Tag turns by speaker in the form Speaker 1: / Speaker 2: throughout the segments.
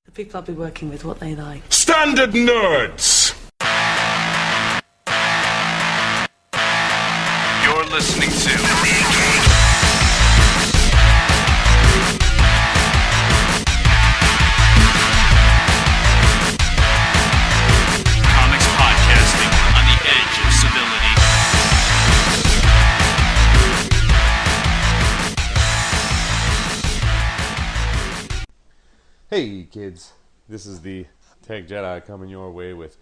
Speaker 1: The people I'll be working with, what they like.
Speaker 2: Standard nerds!
Speaker 3: You're listening to Comics Podcasting on the edge of civility.
Speaker 4: Hey kids, this is the Tech Jedi coming your way with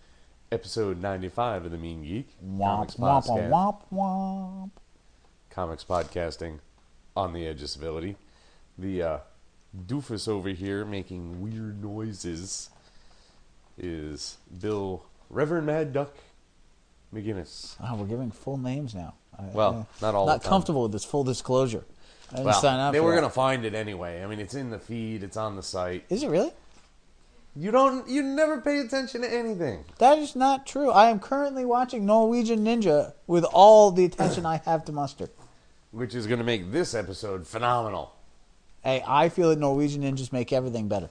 Speaker 4: episode 95 of the Mean Geek Comics Podcast. Comics Podcasting on the edge of civility. The doofus over here making weird noises is Bill Reverend Mad Duck McGinnis.
Speaker 5: Oh, we're giving full names now.
Speaker 4: Well, not all the
Speaker 5: Not
Speaker 4: time.
Speaker 5: comfortable with this full disclosure. I didn't sign
Speaker 4: Well,
Speaker 5: up
Speaker 4: they
Speaker 5: for
Speaker 4: were
Speaker 5: that.
Speaker 4: going to find it anyway. I mean, it's in the feed, it's on the site.
Speaker 5: Is it really?
Speaker 4: You never pay attention to anything.
Speaker 5: That is not true. I am currently watching Norwegian Ninja with all the attention I have to muster.
Speaker 4: Which is going to make this episode phenomenal.
Speaker 5: Hey, I feel that Norwegian Ninjas make everything better.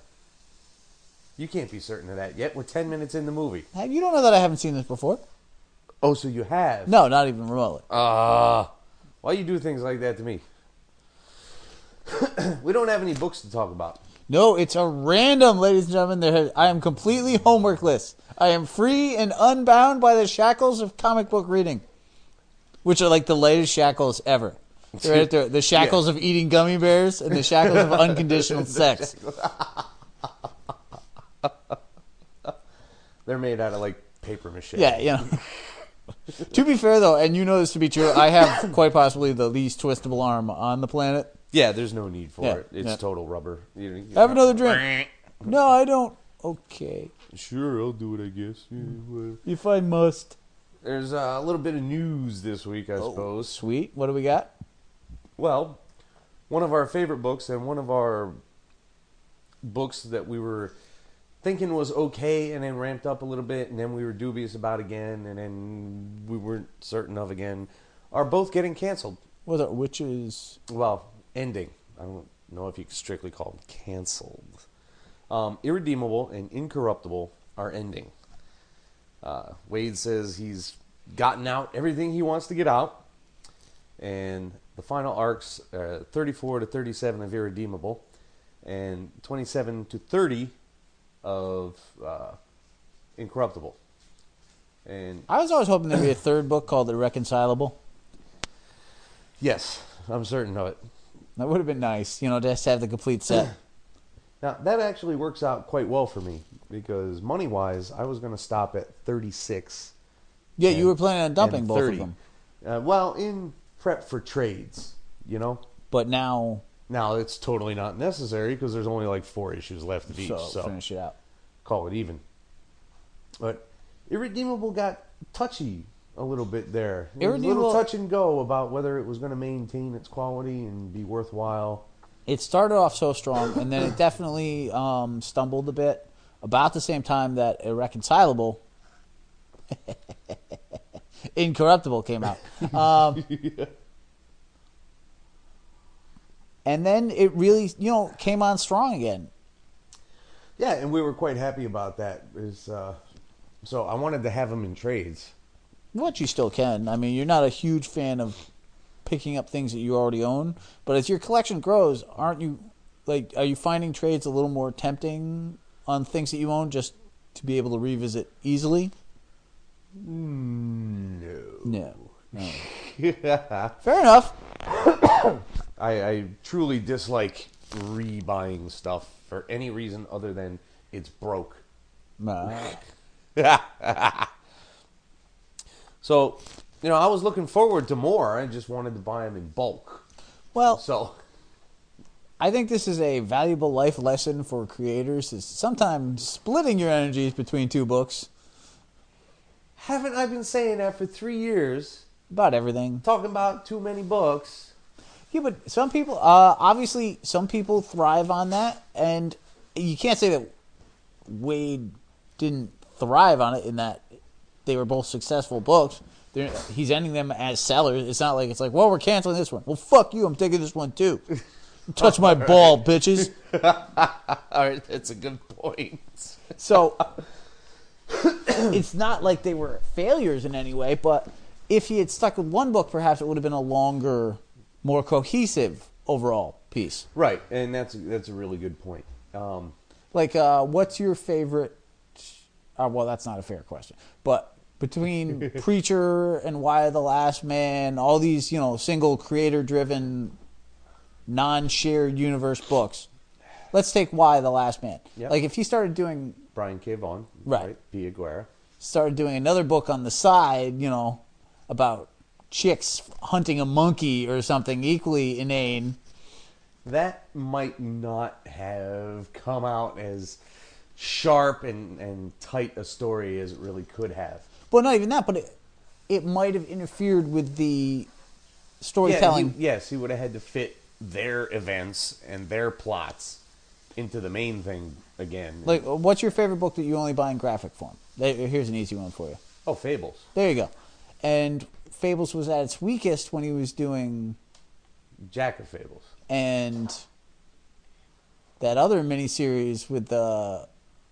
Speaker 4: You can't be certain of that yet. We're 10 minutes in the movie.
Speaker 5: Hey, you don't know that I haven't seen this before?
Speaker 4: Oh, so you have?
Speaker 5: No, not even remotely.
Speaker 4: Why you do things like that to me? We don't have any books to talk about.
Speaker 5: No, it's a random, ladies and gentlemen. I am completely homeworkless. I am free and unbound by the shackles of comic book reading, which are like the latest shackles ever. They're right there. The shackles of eating gummy bears and the shackles of unconditional sex.
Speaker 4: They're made out of like paper mache.
Speaker 5: Yeah, you know. To be fair, though, and you know this to be true, I have quite possibly the least twistable arm on the planet.
Speaker 4: Yeah, there's no need for
Speaker 5: Yeah,
Speaker 4: it. It's
Speaker 5: yeah.
Speaker 4: total rubber. You
Speaker 5: Have another drink. No, I don't. Okay.
Speaker 4: Sure, I'll do it, I guess. Yeah, whatever.
Speaker 5: If I must.
Speaker 4: There's a little bit of news this week, I suppose.
Speaker 5: Sweet. What do we got?
Speaker 4: Well, one of our favorite books and one of our books that we were thinking was okay and then ramped up a little bit and then we were dubious about again and then we weren't certain of again are both getting canceled.
Speaker 5: Which is...
Speaker 4: Well, ending. I don't know if you can strictly call them canceled. Irredeemable and Incorruptible are ending. Wade says he's gotten out everything he wants to get out. And the final arcs, 34 to 37 of Irredeemable and 27 to 30 of Incorruptible. And
Speaker 5: I was always hoping there'd be a third book called Irreconcilable.
Speaker 4: yes, I'm certain of it.
Speaker 5: That would have been nice, just to have the complete set.
Speaker 4: Now, that actually works out quite well for me because money-wise, I was going to stop at 36.
Speaker 5: Yeah, you were planning on dumping
Speaker 4: and
Speaker 5: both
Speaker 4: 30.
Speaker 5: of them.
Speaker 4: Well, in prep for trades,
Speaker 5: But now...
Speaker 4: Now, it's totally not necessary because there's only like 4 issues left of each. So
Speaker 5: finish it out.
Speaker 4: Call it even. But Irredeemable got touchy a little bit there. It was a little touch and go about whether it was going to maintain its quality and be worthwhile. It
Speaker 5: started off so strong, and then it definitely stumbled a bit. About the same time that Irreconcilable, Incorruptible came out.
Speaker 4: Yeah.
Speaker 5: And then it really, came on strong again.
Speaker 4: Yeah, and we were quite happy about that. So I wanted to have them in trades.
Speaker 5: What you still can. I mean, you're not a huge fan of picking up things that you already own, but as your collection grows, are you finding trades a little more tempting on things that you own just to be able to revisit easily? No. Fair enough.
Speaker 4: I truly dislike rebuying stuff for any reason other than it's broke. So, I was looking forward to more. I just wanted to buy them in bulk.
Speaker 5: Well,
Speaker 4: so
Speaker 5: I think this is a valuable life lesson for creators, is sometimes splitting your energies between 2 books.
Speaker 4: Haven't I been saying that for 3 years?
Speaker 5: About everything.
Speaker 4: Talking about too many books.
Speaker 5: Yeah, but some people, obviously, some people thrive on that, and you can't say that Wade didn't thrive on it in that they were both successful books. He's ending them as sellers. It's not like, well, we're canceling this one. Well, fuck you, I'm taking this one too. Touch my ball, bitches.
Speaker 4: All right, that's a good point.
Speaker 5: So it's not like they were failures in any way, but if he had stuck with one book, perhaps it would have been a longer, more cohesive overall piece.
Speaker 4: Right, and that's a really good point.
Speaker 5: What's your favorite? Well, that's not a fair question, but between Preacher and Why the Last Man, all these single creator-driven, non-shared universe books. Let's take Why the Last Man.
Speaker 4: Yep.
Speaker 5: Like if he started doing
Speaker 4: Brian K. Vaughan,
Speaker 5: Right.
Speaker 4: Via Guerra.
Speaker 5: Started doing another book on the side, about chicks hunting a monkey or something equally inane.
Speaker 4: That might not have come out as sharp and tight a story as it really could have.
Speaker 5: Well, not even that, but it might have interfered with the storytelling.
Speaker 4: He would have had to fit their events and their plots into the main thing again.
Speaker 5: Like, what's your favorite book that you only buy in graphic form? Here's an easy one for you.
Speaker 4: Oh, Fables.
Speaker 5: There you go. And Fables was at its weakest when he was doing
Speaker 4: Jack of Fables.
Speaker 5: And that other miniseries with the...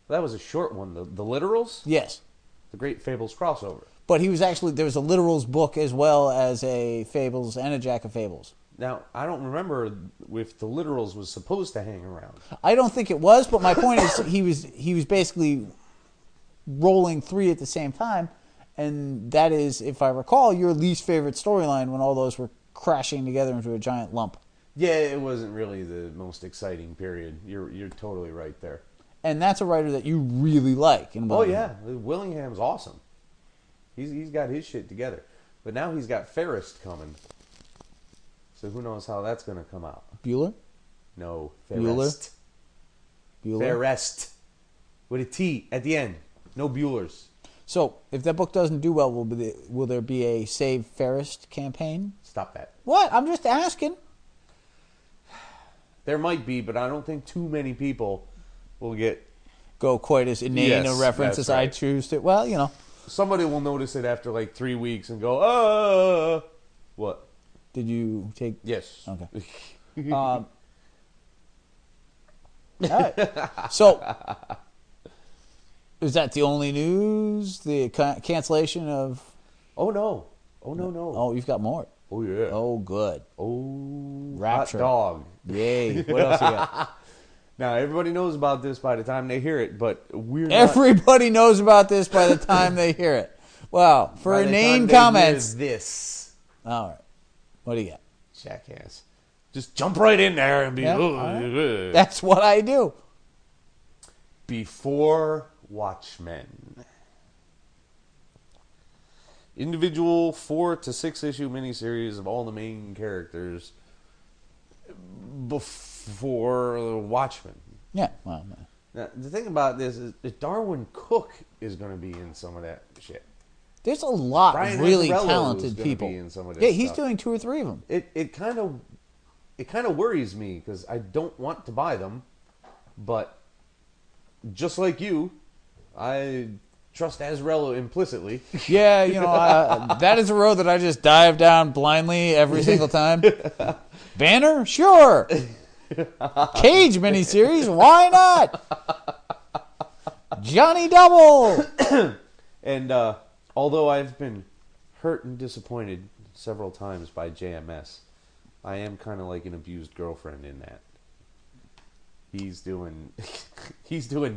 Speaker 4: That was a short one, the Literals?
Speaker 5: Yes.
Speaker 4: The Great Fables crossover.
Speaker 5: But he was actually... There was a Literals book as well as a Fables and a Jack of Fables.
Speaker 4: Now, I don't remember if the Literals was supposed to hang around.
Speaker 5: I don't think it was, but my point is he was basically rolling three at the same time, and that is, if I recall, your least favorite storyline when all those were crashing together into a giant lump.
Speaker 4: Yeah, it wasn't really the most exciting period. You're totally right there.
Speaker 5: And that's a writer that you really like.
Speaker 4: Oh yeah, Willingham's awesome. He's got his shit together, but now he's got Ferrist coming. So who knows how that's going to come out?
Speaker 5: Bueller?
Speaker 4: No,
Speaker 5: Bueller?
Speaker 4: Ferrist. Ferrist. With a T at the end. No Buellers.
Speaker 5: So, if that book doesn't do well, will there be a Save Ferrist campaign?
Speaker 4: Stop that.
Speaker 5: What? I'm just asking.
Speaker 4: There might be, but I don't think too many people will
Speaker 5: go quite as inane a reference as right. I choose to. Well,
Speaker 4: somebody will notice it after like 3 weeks and go, what?
Speaker 5: Did you take...
Speaker 4: Yes.
Speaker 5: Okay. All right. So, is that the only news? The cancellation of...
Speaker 4: Oh, no. No.
Speaker 5: Oh, you've got more.
Speaker 4: Oh, yeah.
Speaker 5: Oh, good.
Speaker 4: Oh,
Speaker 5: Rapture.
Speaker 4: Hot dog.
Speaker 5: Yay. What else you got?
Speaker 4: Now, everybody knows about this by the time they hear it, but
Speaker 5: Everybody knows about this by the time they hear it. Wow. For inane comments.
Speaker 4: This.
Speaker 5: All right. What do you got?
Speaker 4: Jackass. Just jump right in there and be...
Speaker 5: Right. That's what I do.
Speaker 4: Before Watchmen. Individual 4 to 6 issue miniseries of all the main characters before Watchmen.
Speaker 5: Yeah, well...
Speaker 4: Now, the thing about this is Darwin Cook is going to be in some of that shit.
Speaker 5: There's a lot
Speaker 4: Brian
Speaker 5: of really
Speaker 4: Azzarello
Speaker 5: talented
Speaker 4: is
Speaker 5: people.
Speaker 4: Be in some of this
Speaker 5: yeah, he's
Speaker 4: stuff.
Speaker 5: doing 2 or 3 of them.
Speaker 4: It kind of worries me because I don't want to buy them, but just like you, I trust Azzarello implicitly.
Speaker 5: Yeah, that is a road that I just dive down blindly every single time. Banner? Sure. Cage miniseries? Why not? Johnny Double.
Speaker 4: And although I've been hurt and disappointed several times by JMS, I am kind of like an abused girlfriend in that. He's doing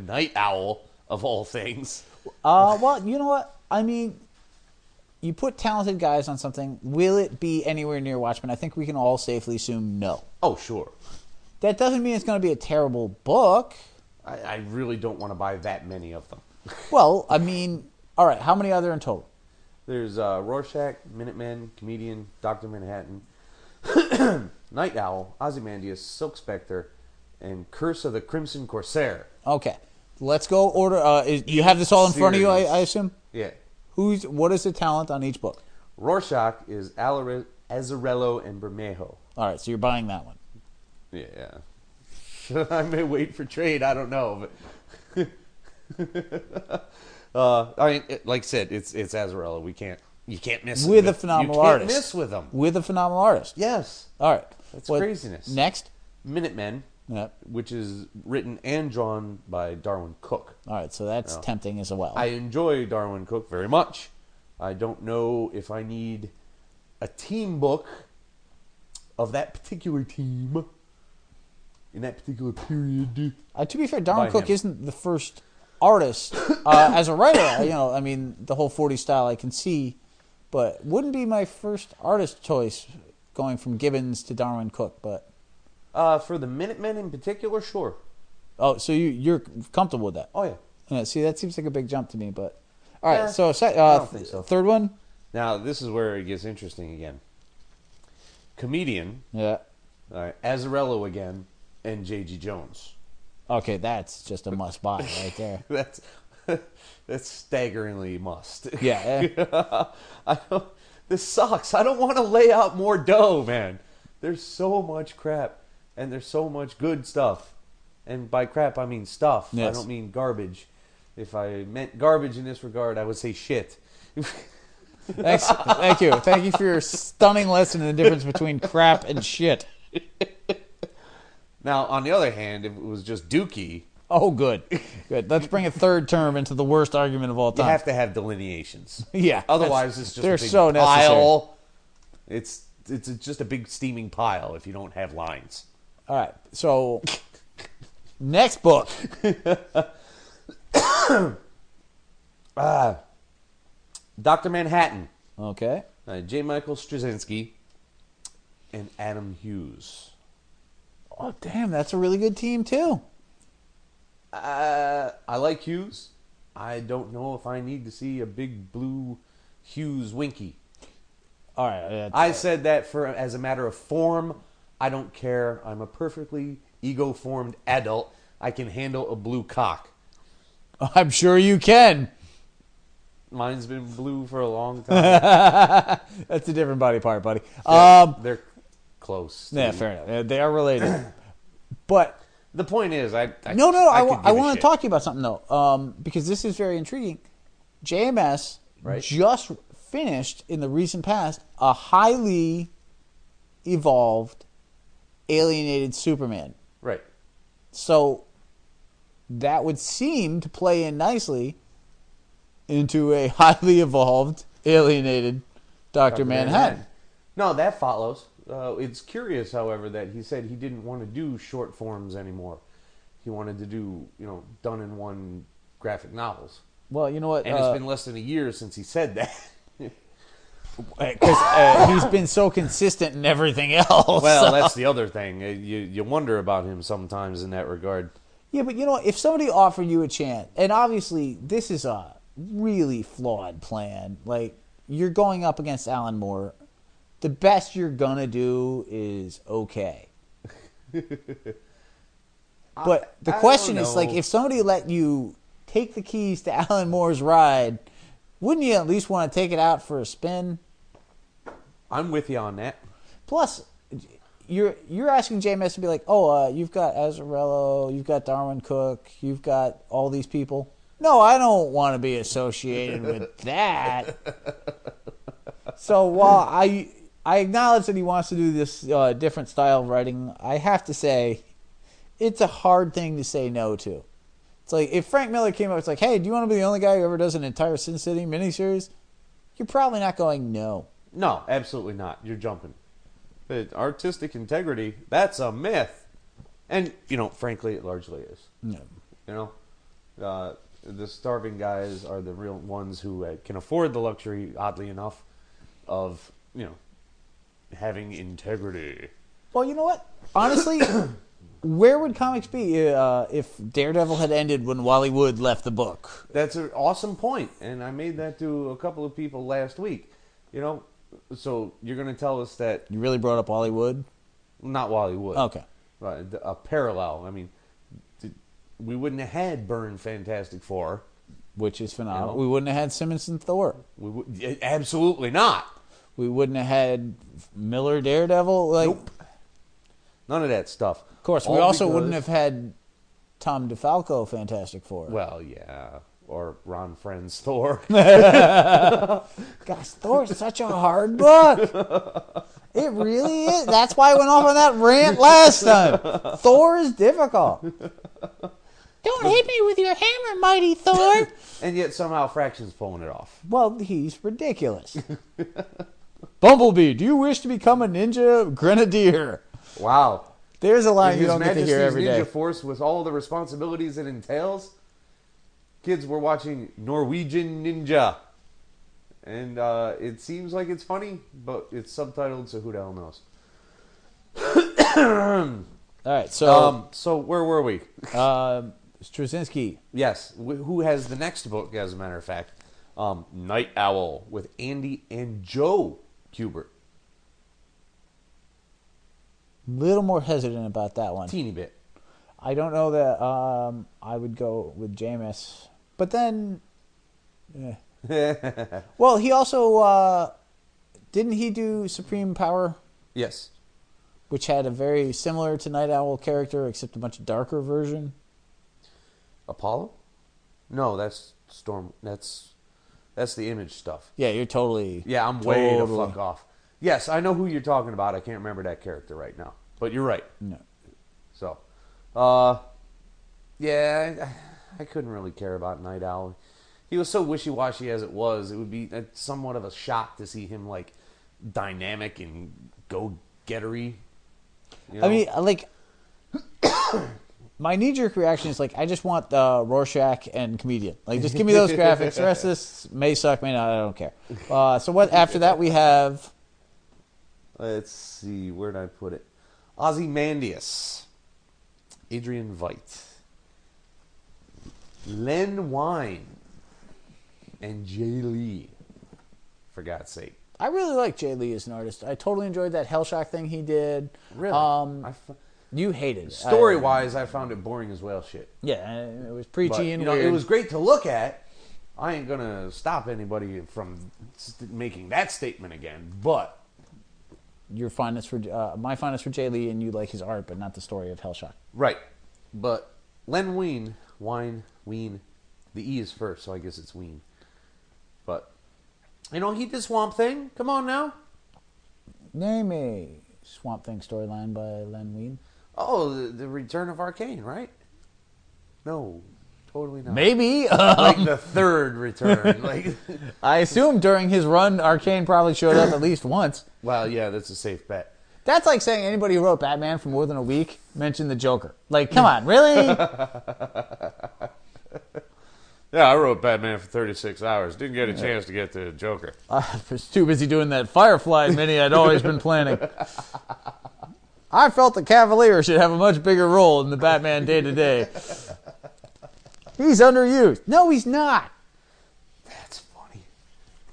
Speaker 4: Night Owl of all things.
Speaker 5: Well, you know what? I mean, you put talented guys on something. Will it be anywhere near Watchmen? I think we can all safely assume no.
Speaker 4: Oh, sure.
Speaker 5: That doesn't mean it's going to be a terrible book.
Speaker 4: I really don't want to buy that many of them.
Speaker 5: Well, I mean, all right. How many are there in total?
Speaker 4: There's Rorschach, Minutemen, Comedian, Dr. Manhattan, Night Owl, Ozymandias, Silk Spectre, and Curse of the Crimson Corsair.
Speaker 5: Okay. Let's go order. You have this all in front of you, I assume?
Speaker 4: Yeah.
Speaker 5: What is the talent on each book?
Speaker 4: Rorschach is Azzarello and Bermejo.
Speaker 5: All right, so you're buying that one.
Speaker 4: Yeah. I may wait for trade. I don't know, but I mean, like I said, it's Azzarello. You can't miss
Speaker 5: with a phenomenal artist.
Speaker 4: You can't miss with him.
Speaker 5: With a phenomenal artist.
Speaker 4: Yes.
Speaker 5: All right.
Speaker 4: That's craziness.
Speaker 5: Next.
Speaker 4: Minutemen,
Speaker 5: Yep.
Speaker 4: which is written and drawn by Darwin Cook.
Speaker 5: All right, so that's tempting as well.
Speaker 4: I enjoy Darwin Cook very much. I don't know if I need a team book of that particular team in that particular period.
Speaker 5: To be fair, Darwin
Speaker 4: by
Speaker 5: Cook
Speaker 4: him.
Speaker 5: isn't the first artist as a writer. I mean, the whole 40 style I can see, but wouldn't be my first artist choice going from Gibbons to Darwin Cook. But
Speaker 4: For the Minutemen in particular, sure.
Speaker 5: oh, so you're comfortable with that?
Speaker 4: Oh, yeah.
Speaker 5: Yeah. See, that seems like a big jump to me, but all right.
Speaker 4: Yeah,
Speaker 5: So,
Speaker 4: I don't think so.
Speaker 5: Third one.
Speaker 4: Now, this is where it gets interesting again. Comedian,
Speaker 5: Yeah.
Speaker 4: Azzarello again, and J.G. Jones.
Speaker 5: Okay, that's just a must buy right there.
Speaker 4: That's staggeringly must.
Speaker 5: Yeah.
Speaker 4: This sucks. I don't want to lay out more dough, man. There's so much crap, and there's so much good stuff. And by crap, I mean stuff.
Speaker 5: Yes.
Speaker 4: I don't mean garbage. If I meant garbage in this regard, I would say shit.
Speaker 5: Thanks. Thank you. Thank you for your stunning lesson in the difference between crap and shit.
Speaker 4: Now, on the other hand, if it was just dooky,
Speaker 5: Oh, good. Good. Let's bring a third term into the worst argument of all
Speaker 4: you
Speaker 5: time.
Speaker 4: have to have delineations.
Speaker 5: Yeah.
Speaker 4: Otherwise, it's just
Speaker 5: they're
Speaker 4: a big
Speaker 5: so necessary.
Speaker 4: pile. It's just a big steaming pile if you don't have lines.
Speaker 5: All right. So, next book.
Speaker 4: Dr. Manhattan,
Speaker 5: Okay.
Speaker 4: J. Michael Straczynski, and Adam Hughes.
Speaker 5: Oh, damn. That's a really good team, too.
Speaker 4: I like Hughes. I don't know if I need to see a big blue Hughes Winky.
Speaker 5: All right.
Speaker 4: I said that as a matter of form. I don't care. I'm a perfectly ego-formed adult. I can handle a blue cock.
Speaker 5: I'm sure you can.
Speaker 4: Mine's been blue for a long time.
Speaker 5: That's a different body part, buddy.
Speaker 4: They're close.
Speaker 5: Yeah, fair enough. They are related. But
Speaker 4: The point is, I
Speaker 5: I
Speaker 4: could give a
Speaker 5: want to
Speaker 4: shit.
Speaker 5: talk to you about something though, because this is very intriguing. JMS
Speaker 4: Right.
Speaker 5: just finished in the recent past a highly evolved, alienated Superman.
Speaker 4: Right.
Speaker 5: So that would seem to play in nicely into a highly evolved, alienated Dr. Manhattan.
Speaker 4: No, that follows. It's curious, however, that he said he didn't want to do short forms anymore. He wanted to do, done-in-one graphic novels.
Speaker 5: Well, you know what?
Speaker 4: And it's been less than a year since he said that.
Speaker 5: Because he's been so consistent in everything else.
Speaker 4: Well, that's the other thing. You wonder about him sometimes in that regard.
Speaker 5: Yeah, but you know what? If somebody offered you a chance, and obviously this is a really flawed plan. Like, you're going up against Alan Moore. The best you're going to do is okay. But the
Speaker 4: I
Speaker 5: question
Speaker 4: don't
Speaker 5: is, like,
Speaker 4: know.
Speaker 5: if somebody let you take the keys to Alan Moore's ride, wouldn't you at least want to take it out for a spin?
Speaker 4: I'm with you on that.
Speaker 5: Plus, you're asking JMS to be like, oh, you've got Azzarello, you've got Darwin Cook, you've got all these people. No, I don't want to be associated with that. So while I acknowledge that he wants to do this different style of writing, I have to say it's a hard thing to say no to. It's like if Frank Miller came up, it's like, hey, do you want to be the only guy who ever does an entire Sin City miniseries? You're probably not going no.
Speaker 4: No, absolutely not. You're jumping. The artistic integrity, that's a myth. And, frankly, it largely is.
Speaker 5: No.
Speaker 4: The starving guys are the real ones who can afford the luxury, oddly enough, of, having integrity.
Speaker 5: Well, you know what? Honestly, where would comics be if Daredevil had ended when Wally Wood left the book?
Speaker 4: That's an awesome point, and I made that to a couple of people last week. So you're going to tell us that...
Speaker 5: You really brought up Wally Wood?
Speaker 4: Not Wally Wood.
Speaker 5: Okay.
Speaker 4: Right, a parallel. I mean, we wouldn't have had Byrne Fantastic Four.
Speaker 5: Which is phenomenal. We wouldn't have had Simmons and Thor.
Speaker 4: Absolutely not.
Speaker 5: We wouldn't have had Miller Daredevil.
Speaker 4: Nope. None of that stuff.
Speaker 5: Of course, we also wouldn't have had Tom DeFalco Fantastic Four.
Speaker 4: Well, yeah. Or Ron Friend's Thor.
Speaker 5: Gosh, Thor's such a hard book. It really is. That's why I went off on that rant last time. Thor is difficult. Don't hit me with your hammer, mighty Thor.
Speaker 4: And yet somehow Fraction's pulling it off.
Speaker 5: Well, he's ridiculous. Bumblebee, do you wish to become a ninja grenadier?
Speaker 4: Wow.
Speaker 5: There's a line
Speaker 4: In
Speaker 5: you
Speaker 4: His
Speaker 5: don't get to hear every
Speaker 4: Majesty's
Speaker 5: day.
Speaker 4: Ninja Force with all the responsibilities it entails. Kids were watching Norwegian Ninja. And it seems like it's funny, but it's subtitled, so who the hell knows?
Speaker 5: All right, so
Speaker 4: So where were we?
Speaker 5: Straczynski.
Speaker 4: Yes, who has the next book, as a matter of fact? Night Owl with Andy and Joe Kubert.
Speaker 5: Little more hesitant about that one.
Speaker 4: Teeny bit.
Speaker 5: I don't know that I would go with Jameis. But then... Well, he also... didn't he do Supreme Power?
Speaker 4: Yes.
Speaker 5: Which had a very similar to Night Owl character, except a much darker version.
Speaker 4: Apollo? No, that's Storm. That's the Image stuff.
Speaker 5: Yeah, you're totally...
Speaker 4: Yeah, I'm way the fuck off. Yes, I know who you're talking about. I can't remember that character right now. But you're right.
Speaker 5: No.
Speaker 4: So, yeah, I couldn't really care about Night Owl. He was so wishy-washy as it was. It would be somewhat of a shock to see him, like, dynamic and go-gettery. You know?
Speaker 5: I mean, like... My knee-jerk reaction is like, I just want Rorschach and comedian. Like, just give me those graphics. The rest of this may suck, may not. I don't care. So what? After that, we have.
Speaker 4: Let's see, where did I put it? Ozymandias, Adrian Veidt, Len Wein, and Jay Lee. For God's sake.
Speaker 5: I really like Jay Lee as an artist. I totally enjoyed that Heelshock thing he did.
Speaker 4: Really?
Speaker 5: You hated it.
Speaker 4: Story-wise, I found it boring as well shit.
Speaker 5: Yeah, it was preachy
Speaker 4: But,
Speaker 5: and
Speaker 4: you know,
Speaker 5: weird.
Speaker 4: it was great to look at. I ain't going to stop anybody from making that statement again, but...
Speaker 5: Your finest for my finest for Jay Lee, and you like his art, but not the story of Heelshock.
Speaker 4: Right. But Len Wein, the E is first, so I guess it's Wein. But, you know, he did Swamp Thing. Come on now.
Speaker 5: Name a Swamp Thing storyline by Len Wein.
Speaker 4: Oh, the Return of Arcane, right? No, totally not.
Speaker 5: Maybe.
Speaker 4: Like the third return. Like,
Speaker 5: I assume during his run, Arcane probably showed up at least once.
Speaker 4: well, yeah, that's a safe bet.
Speaker 5: That's like saying anybody who wrote Batman for more than a week mentioned the Joker. Like, come on, really?
Speaker 4: Yeah, I wrote Batman for 36 hours. Didn't get a chance to get to Joker.
Speaker 5: I was too busy doing that Firefly mini I'd always been planning. I felt the Cavalier should have a much bigger role in the Batman day-to-day. He's underused. No, he's not.
Speaker 4: That's funny.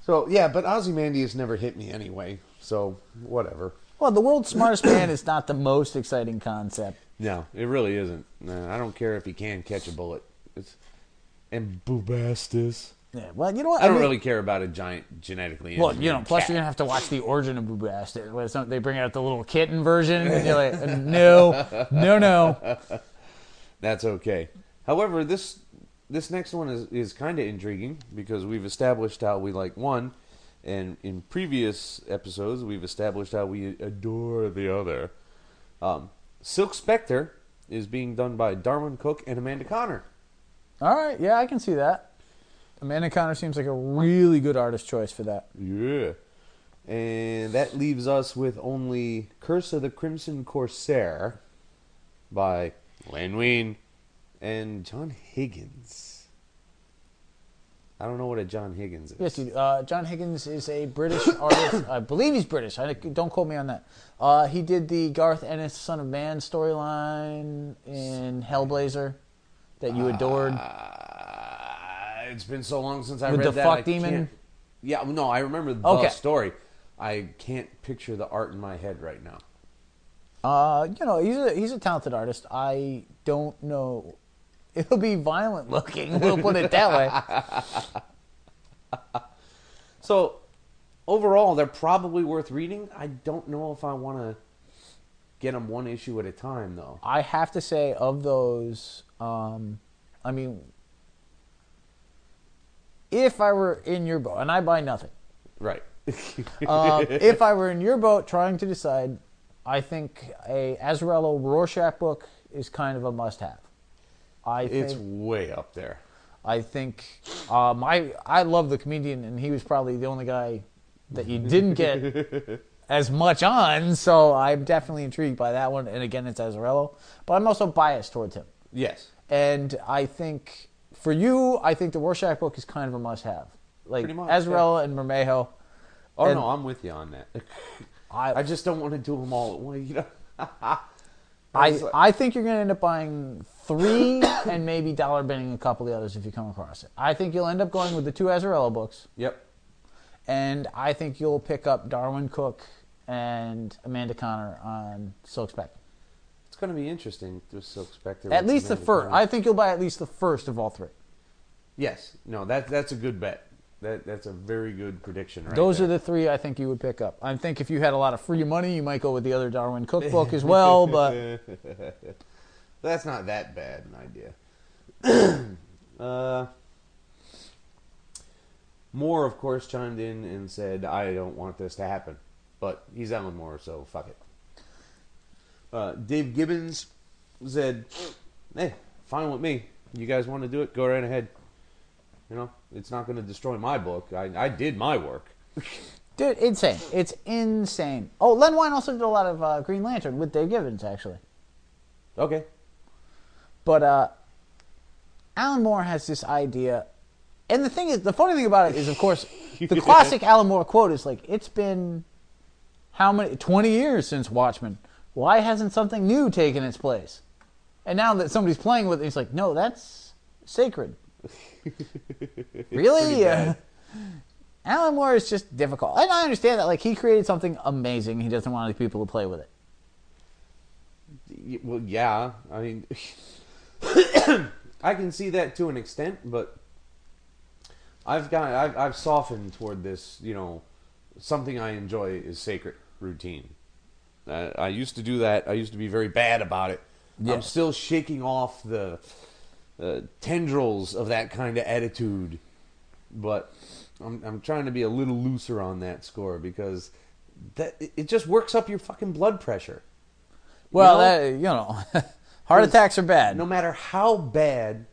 Speaker 4: So, yeah, but Ozymandias never hit me anyway, so whatever.
Speaker 5: Well, the world's smartest man is not the most exciting concept.
Speaker 4: No, it really isn't. I don't care if he can catch a bullet. And Bubastis.
Speaker 5: Yeah, well, you know what?
Speaker 4: I don't really care about a giant genetically
Speaker 5: Well,
Speaker 4: engineered
Speaker 5: plus
Speaker 4: cat.
Speaker 5: you're going to have to watch the origin of Bubastis. They bring out the little kitten version, and you're like, no.
Speaker 4: That's okay. However, this next one is kind of intriguing because we've established how we like one, and in previous episodes we've established how we adore the other. Silk Spectre is being done by Darwin Cook and Amanda Connor.
Speaker 5: All right, yeah, I can see that. Amanda Connor seems like a really good artist choice for that.
Speaker 4: Yeah. And that leaves us with only Curse of the Crimson Corsair by Len Wein and John Higgins. I don't know what a John Higgins is.
Speaker 5: Yes, you do. John Higgins is a British artist. I believe he's British. Don't quote me on that. He did the Garth Ennis Son of Man storyline in Hellblazer that you adored.
Speaker 4: It's been so long since I
Speaker 5: With
Speaker 4: read
Speaker 5: the
Speaker 4: that.
Speaker 5: fuck
Speaker 4: I
Speaker 5: demon?
Speaker 4: can't- Yeah, no, I remember the story. I can't picture the art in my head right now.
Speaker 5: He's a talented artist. I don't know. It'll be violent looking. We'll put it that way.
Speaker 4: So, overall, they're probably worth reading. I don't know if I want to get them one issue at a time, though.
Speaker 5: I have to say, of those, if I were in your boat, and I buy nothing.
Speaker 4: Right.
Speaker 5: If I were in your boat trying to decide, I think a Azzarello Rorschach book is kind of a must-have.
Speaker 4: It's way up there.
Speaker 5: I think I love the comedian, and he was probably the only guy that you didn't get as much on, so I'm definitely intrigued by that one. And again, it's Azzarello, but I'm also biased towards him.
Speaker 4: Yes.
Speaker 5: And I think for you, I think the Rorschach book is kind of a must-have. Like
Speaker 4: Pretty much,
Speaker 5: Azzarello and Bermejo.
Speaker 4: Oh,
Speaker 5: and
Speaker 4: no, I'm with you on that. I just don't want to do them all at once.
Speaker 5: I think you're going to end up buying 3 and maybe dollar binning a couple of the others if you come across it. I think you'll end up going with the 2 Azzarello books.
Speaker 4: Yep.
Speaker 5: And I think you'll pick up Darwin Cook and Amanda Connor on Silk Spectre.
Speaker 4: It's going to be interesting with Silk Spectre.
Speaker 5: At least the first. I think you'll buy at least the first of all 3.
Speaker 4: Yes. No, that's a good bet. That's a very good prediction right
Speaker 5: Those
Speaker 4: there.
Speaker 5: are the 3 I think you would pick up. I think if you had a lot of free money, you might go with the other Darwin Cook book as well, but
Speaker 4: that's not that bad an idea. Moore, of course, chimed in and said, I don't want this to happen. But he's Alan Moore, so fuck it. Dave Gibbons said, hey, fine with me. You guys want to do it? Go right ahead. You know, it's not going to destroy my book. I did my work.
Speaker 5: dude, insane. It's insane. Oh, Len Wein also did a lot of Green Lantern with Dave Gibbons, actually.
Speaker 4: Okay.
Speaker 5: But Alan Moore has this idea, and the funny thing about it is, of course, the classic Alan Moore quote is like, it's been how many 20 years since Watchmen. Why hasn't something new taken its place? And now that somebody's playing with it, he's like, no, that's sacred. Really? Alan Moore is just difficult. And I understand that, like, he created something amazing. He doesn't want other people to play with it.
Speaker 4: Well, yeah. I mean, I can see that to an extent, but I've softened toward this. You know, something I enjoy is sacred routine. I used to do that. I used to be very bad about it. Yes. I'm still shaking off the tendrils of that kind of attitude, but I'm trying to be a little looser on that score because it just works up your fucking blood pressure.
Speaker 5: Well, heart attacks are bad.
Speaker 4: No matter how bad,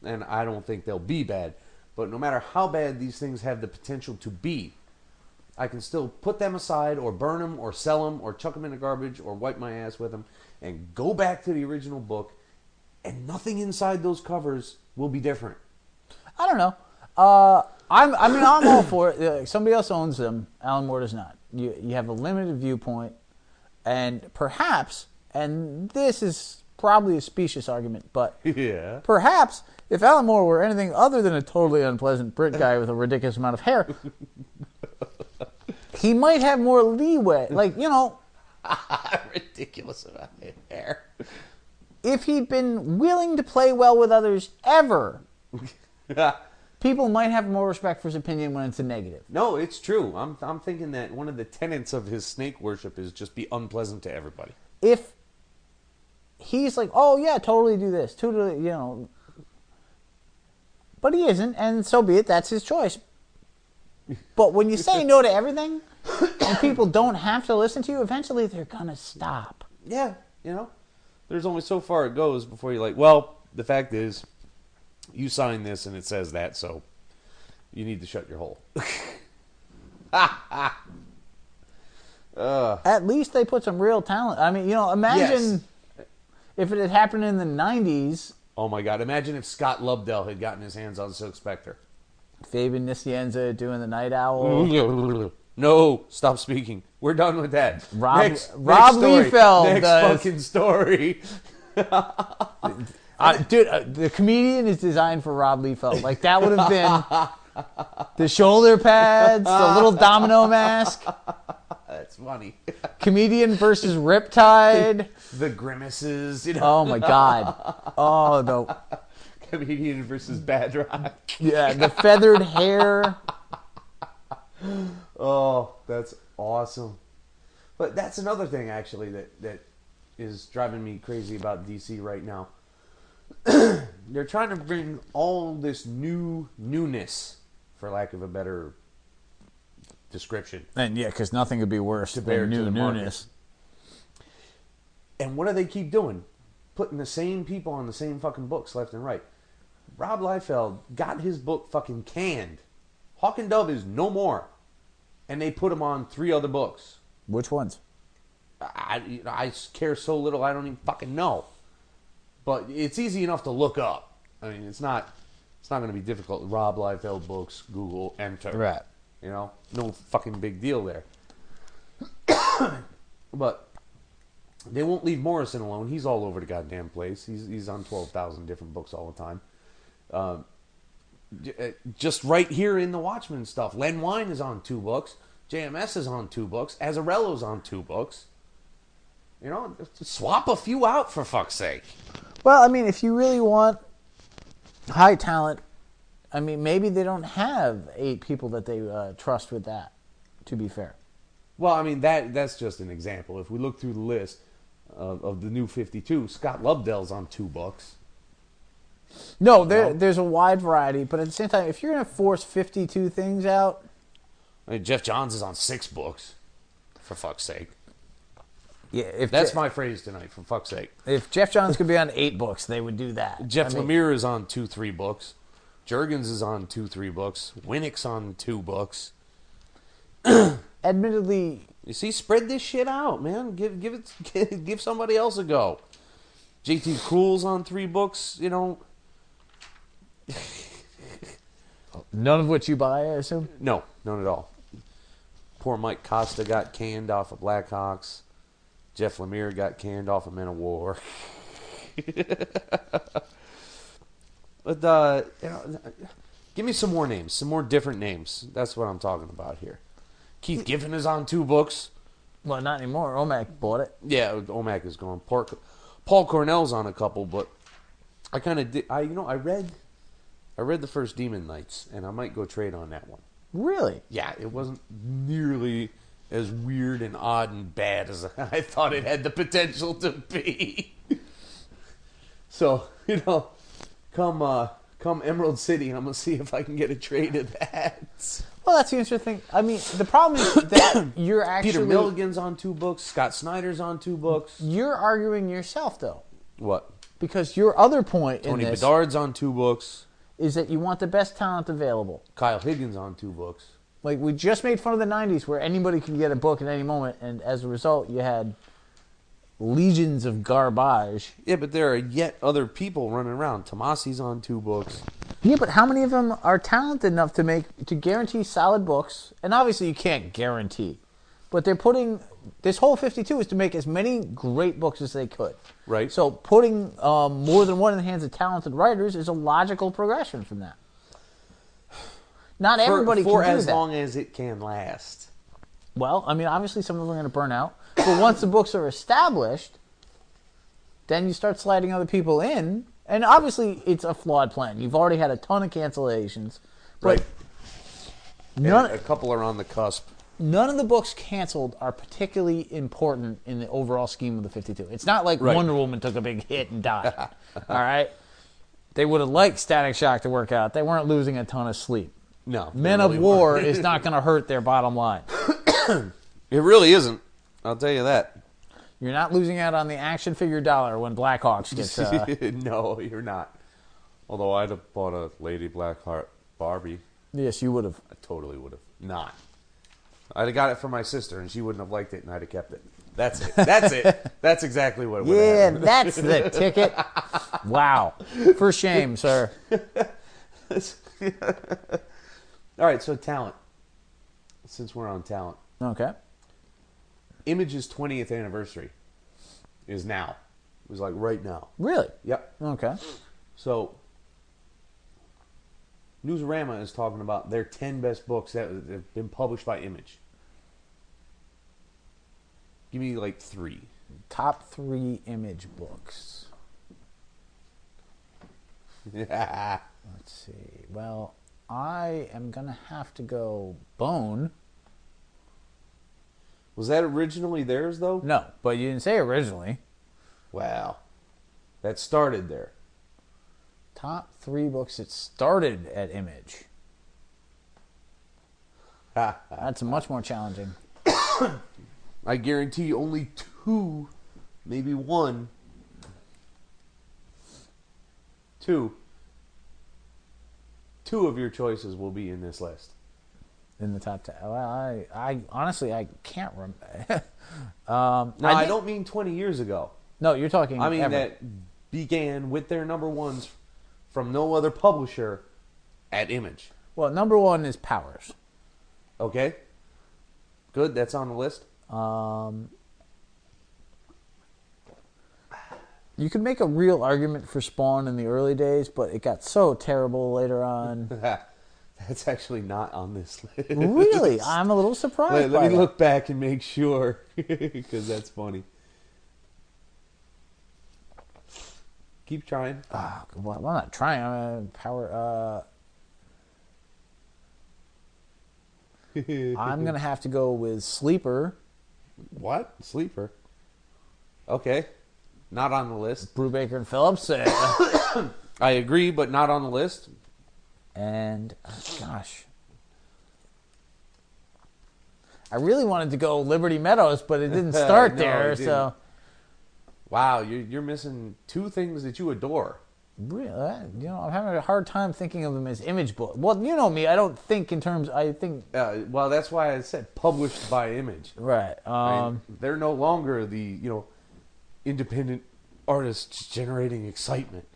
Speaker 4: and I don't think they'll be bad, but no matter how bad these things have the potential to be, I can still put them aside or burn them or sell them or chuck them in the garbage or wipe my ass with them and go back to the original book, and nothing inside those covers will be different.
Speaker 5: I don't know. I'm all for it. Somebody else owns them. Alan Moore does not. You have a limited viewpoint, and perhaps, and this is probably a specious argument, but
Speaker 4: yeah,
Speaker 5: perhaps if Alan Moore were anything other than a totally unpleasant Brit guy with a ridiculous amount of hair, he might have more leeway. Like,
Speaker 4: ridiculous amount of hair.
Speaker 5: If he'd been willing to play well with others ever, people might have more respect for his opinion when it's a negative.
Speaker 4: No, it's true. I'm thinking that one of the tenets of his snake worship is just be unpleasant to everybody.
Speaker 5: If he's like, oh yeah, totally do this, but he isn't, and so be it. That's his choice. But when you say no to everything, and people don't have to listen to you, eventually they're gonna stop.
Speaker 4: Yeah, there's only so far it goes before you're like, well, the fact is, you signed this and it says that, so you need to shut your hole.
Speaker 5: At least they put some real talent. I mean, imagine if it had happened in the 90s.
Speaker 4: Oh my God, imagine if Scott Lobdell had gotten his hands on Silk Spectre.
Speaker 5: Fabian Nicienza doing the Night Owl.
Speaker 4: No, stop speaking. We're done with that.
Speaker 5: Rob
Speaker 4: story.
Speaker 5: Liefeld.
Speaker 4: Next fucking story.
Speaker 5: Dude, the comedian is designed for Rob Liefeld. Like, that would have been the shoulder pads, the little domino mask.
Speaker 4: That's funny.
Speaker 5: Comedian versus Riptide.
Speaker 4: The grimaces.
Speaker 5: Oh, my God. Oh, no.
Speaker 4: Comedian versus Bad Rock.
Speaker 5: Yeah, the feathered hair.
Speaker 4: Oh, that's awesome. But that's another thing, actually, that is driving me crazy about DC right now. They're trying to bring all this newness, for lack of a better description.
Speaker 5: And yeah, because nothing could be worse
Speaker 4: bear
Speaker 5: than
Speaker 4: to the market.
Speaker 5: newness.
Speaker 4: And what do they keep doing? Putting the same people on the same fucking books left and right. Rob Liefeld got his book fucking canned. Hawk and Dove is no more. And they put him on 3 other books.
Speaker 5: Which ones?
Speaker 4: I care so little I don't even fucking know. But it's easy enough to look up. I mean, it's not going to be difficult. Rob Liefeld books, Google, enter.
Speaker 5: Right.
Speaker 4: You know, no fucking big deal there. But they won't leave Morrison alone. He's all over the goddamn place. He's on 12,000 different books all the time. Just right here in the Watchmen stuff. Len Wein is on 2 books. JMS is on 2 books. Azzarello's on 2 books. You know, swap a few out for fuck's sake.
Speaker 5: Well, I mean, if you really want high talent, I mean, maybe they don't have 8 people that they trust with that, to be fair.
Speaker 4: Well, I mean, that's just an example. If we look through the list of the new 52, Scott Lovedell's on 2 books.
Speaker 5: No, there's a wide variety, but at the same time, if you're going to force 52 things out...
Speaker 4: I mean, Jeff Johns is on 6 books, for fuck's sake.
Speaker 5: Yeah,
Speaker 4: That's my phrase tonight, for fuck's sake.
Speaker 5: If Jeff Johns could be on 8 books, they would do that.
Speaker 4: Jeff Lemire is on 2-3 books. Jurgens is on 2-3 books. Winnick's on 2 books.
Speaker 5: Admittedly...
Speaker 4: You see, spread this shit out, man. Give somebody else a go. JT Krull's on 3 books, you know.
Speaker 5: None of which you buy, I assume?
Speaker 4: No, none at all. Poor Mike Costa got canned off of Blackhawks. Jeff Lemire got canned off of Men of War. But, you know, give me some more names, some more different names. That's what I'm talking about here. Keith Giffen is on 2 books.
Speaker 5: Well, not anymore. Omac bought it.
Speaker 4: Yeah, Omac is gone. Paul Cornell's on a couple, but I kind of did. I read the first Demon Knights, and I might go trade on that one.
Speaker 5: Really?
Speaker 4: Yeah, it wasn't nearly as weird and odd and bad as I thought it had the potential to be. So, you know, come Emerald City, I'm gonna see if I can get a trade of that.
Speaker 5: Well, that's the interesting thing. I mean, the problem is that you're actually...
Speaker 4: Peter Milligan's on 2 books. Scott Snyder's on 2 books.
Speaker 5: You're arguing yourself, though.
Speaker 4: What?
Speaker 5: Because your other point
Speaker 4: Tony
Speaker 5: in this
Speaker 4: Bedard's on 2 books.
Speaker 5: is that you want the best talent available.
Speaker 4: Kyle Higgins on 2 books.
Speaker 5: Like, we just made fun of the 90s where anybody could get a book at any moment, and as a result, you had legions of garbage.
Speaker 4: Yeah, but there are yet other people running around. Tomasi's on 2 books.
Speaker 5: Yeah, but how many of them are talented enough to guarantee solid books? And obviously you can't guarantee. But they're putting... This whole 52 is to make as many great books as they could.
Speaker 4: Right.
Speaker 5: So putting more than one in the hands of talented writers is a logical progression from that. Not everybody can do that.
Speaker 4: For as long as it can last.
Speaker 5: Well, I mean, obviously some of them are going to burn out. But once the books are established, then you start sliding other people in. And obviously, it's a flawed plan. You've already had a ton of cancellations. But
Speaker 4: Right. A couple are on the cusp.
Speaker 5: None of the books canceled are particularly important in the overall scheme of the 52. It's not like
Speaker 4: Right.
Speaker 5: Wonder Woman took a big hit and died. All right? They would have liked Static Shock to work out. They weren't losing a ton of sleep.
Speaker 4: No.
Speaker 5: Men of War is not going to hurt their bottom line.
Speaker 4: It really isn't. I'll tell you that.
Speaker 5: You're not losing out on the action figure dollar when Blackhawks gets...
Speaker 4: No, you're not. Although I'd have bought a Lady Blackheart Barbie.
Speaker 5: Yes, you would have.
Speaker 4: I totally would have. Not. I'd have got it for my sister, and she wouldn't have liked it, and I'd have kept it. That's it. That's it. That's exactly what it would have
Speaker 5: Yeah,
Speaker 4: happened.
Speaker 5: that's the ticket. Wow. For shame, sir.
Speaker 4: All right, so talent. Since we're on talent.
Speaker 5: Okay.
Speaker 4: Image's 20th anniversary is now. It was like right now.
Speaker 5: Really?
Speaker 4: Yep.
Speaker 5: Okay.
Speaker 4: So, Newsarama is talking about their 10 best books that have been published by Image. Give me like 3.
Speaker 5: Top 3 Image books.
Speaker 4: Yeah.
Speaker 5: Let's see. Well, I am going to have to go Bone.
Speaker 4: Was that originally theirs, though?
Speaker 5: No, but you didn't say originally.
Speaker 4: Wow. That started there.
Speaker 5: Top 3 books that started at Image. That's much more challenging.
Speaker 4: I guarantee only 2, maybe 1, 2 of your choices will be in this list.
Speaker 5: In the top 10. Well, I honestly, I can't remember.
Speaker 4: No, I don't mean 20 years ago.
Speaker 5: No, you're talking.
Speaker 4: I mean
Speaker 5: ever.
Speaker 4: that began with their number ones from no other publisher at Image.
Speaker 5: Well, number 1 is Powers.
Speaker 4: Okay. Good, that's on the list.
Speaker 5: You could make a real argument for Spawn in the early days, but it got so terrible later on.
Speaker 4: That's actually not on this list.
Speaker 5: Really? I'm a little surprised.
Speaker 4: Let me look back and make sure, because that's funny. Keep trying.
Speaker 5: Well, I'm not trying. I'm Power. I'm gonna have to go with Sleeper.
Speaker 4: What? Sleeper. Okay. Not on the list.
Speaker 5: Brubaker and Phillips.
Speaker 4: I agree, but not on the list.
Speaker 5: And, gosh. I really wanted to go Liberty Meadows, but it didn't start
Speaker 4: No,
Speaker 5: there,
Speaker 4: it didn't.
Speaker 5: so.
Speaker 4: Wow, you're missing 2 things that you adore.
Speaker 5: Really? I'm having a hard time thinking of them as image book. Well, you know me, I don't think in terms, I think.
Speaker 4: Well, that's why I said published by Image.
Speaker 5: Right.
Speaker 4: They're no longer the, independent artists generating excitement.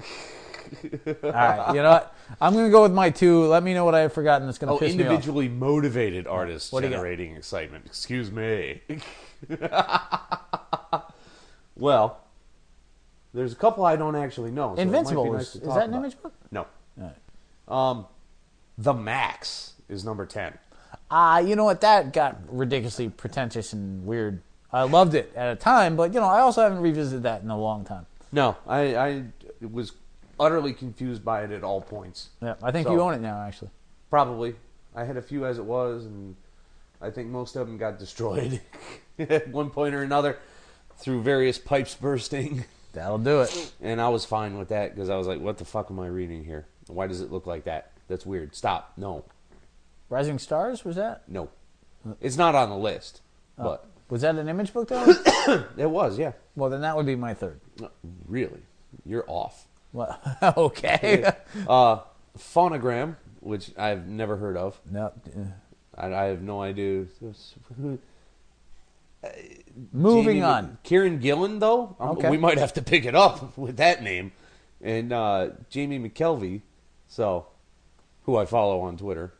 Speaker 5: All right, you know what? I'm going to go with my 2. Let me know what I have forgotten that's going to piss me off.
Speaker 4: Individually motivated artists
Speaker 5: What do you got?
Speaker 4: generating excitement. Excuse me. Well, there's a couple I don't actually know. So
Speaker 5: Invincible.
Speaker 4: It might be nice to
Speaker 5: Is
Speaker 4: talk
Speaker 5: that an
Speaker 4: about.
Speaker 5: image book?
Speaker 4: No.
Speaker 5: All right.
Speaker 4: The Max is number 10.
Speaker 5: You know what? That got ridiculously pretentious and weird. I loved it at a time, but, I also haven't revisited that in a long time.
Speaker 4: No, I was utterly confused by it at all points.
Speaker 5: Yeah, I think
Speaker 4: So-
Speaker 5: you own it now, actually.
Speaker 4: Probably. I had a few as it was, and I think most of them got destroyed at one point or another through various pipes bursting.
Speaker 5: That'll do it.
Speaker 4: And I was fine with that because I was like, what the fuck am I reading here? Why does it look like that? That's weird. Stop. No.
Speaker 5: Rising Stars, was that?
Speaker 4: No. It's not on the list. But
Speaker 5: Was that an image book, though?
Speaker 4: it was, yeah.
Speaker 5: Well, then that would be my 3rd.
Speaker 4: Really? You're off.
Speaker 5: Well, okay.
Speaker 4: Phonogram, which I've never heard of.
Speaker 5: No.
Speaker 4: I have no idea.
Speaker 5: Moving on.
Speaker 4: Kieran Gillen, though,
Speaker 5: Okay.
Speaker 4: we might have to pick it up with that name. And Jamie McKelvey, who I follow on Twitter.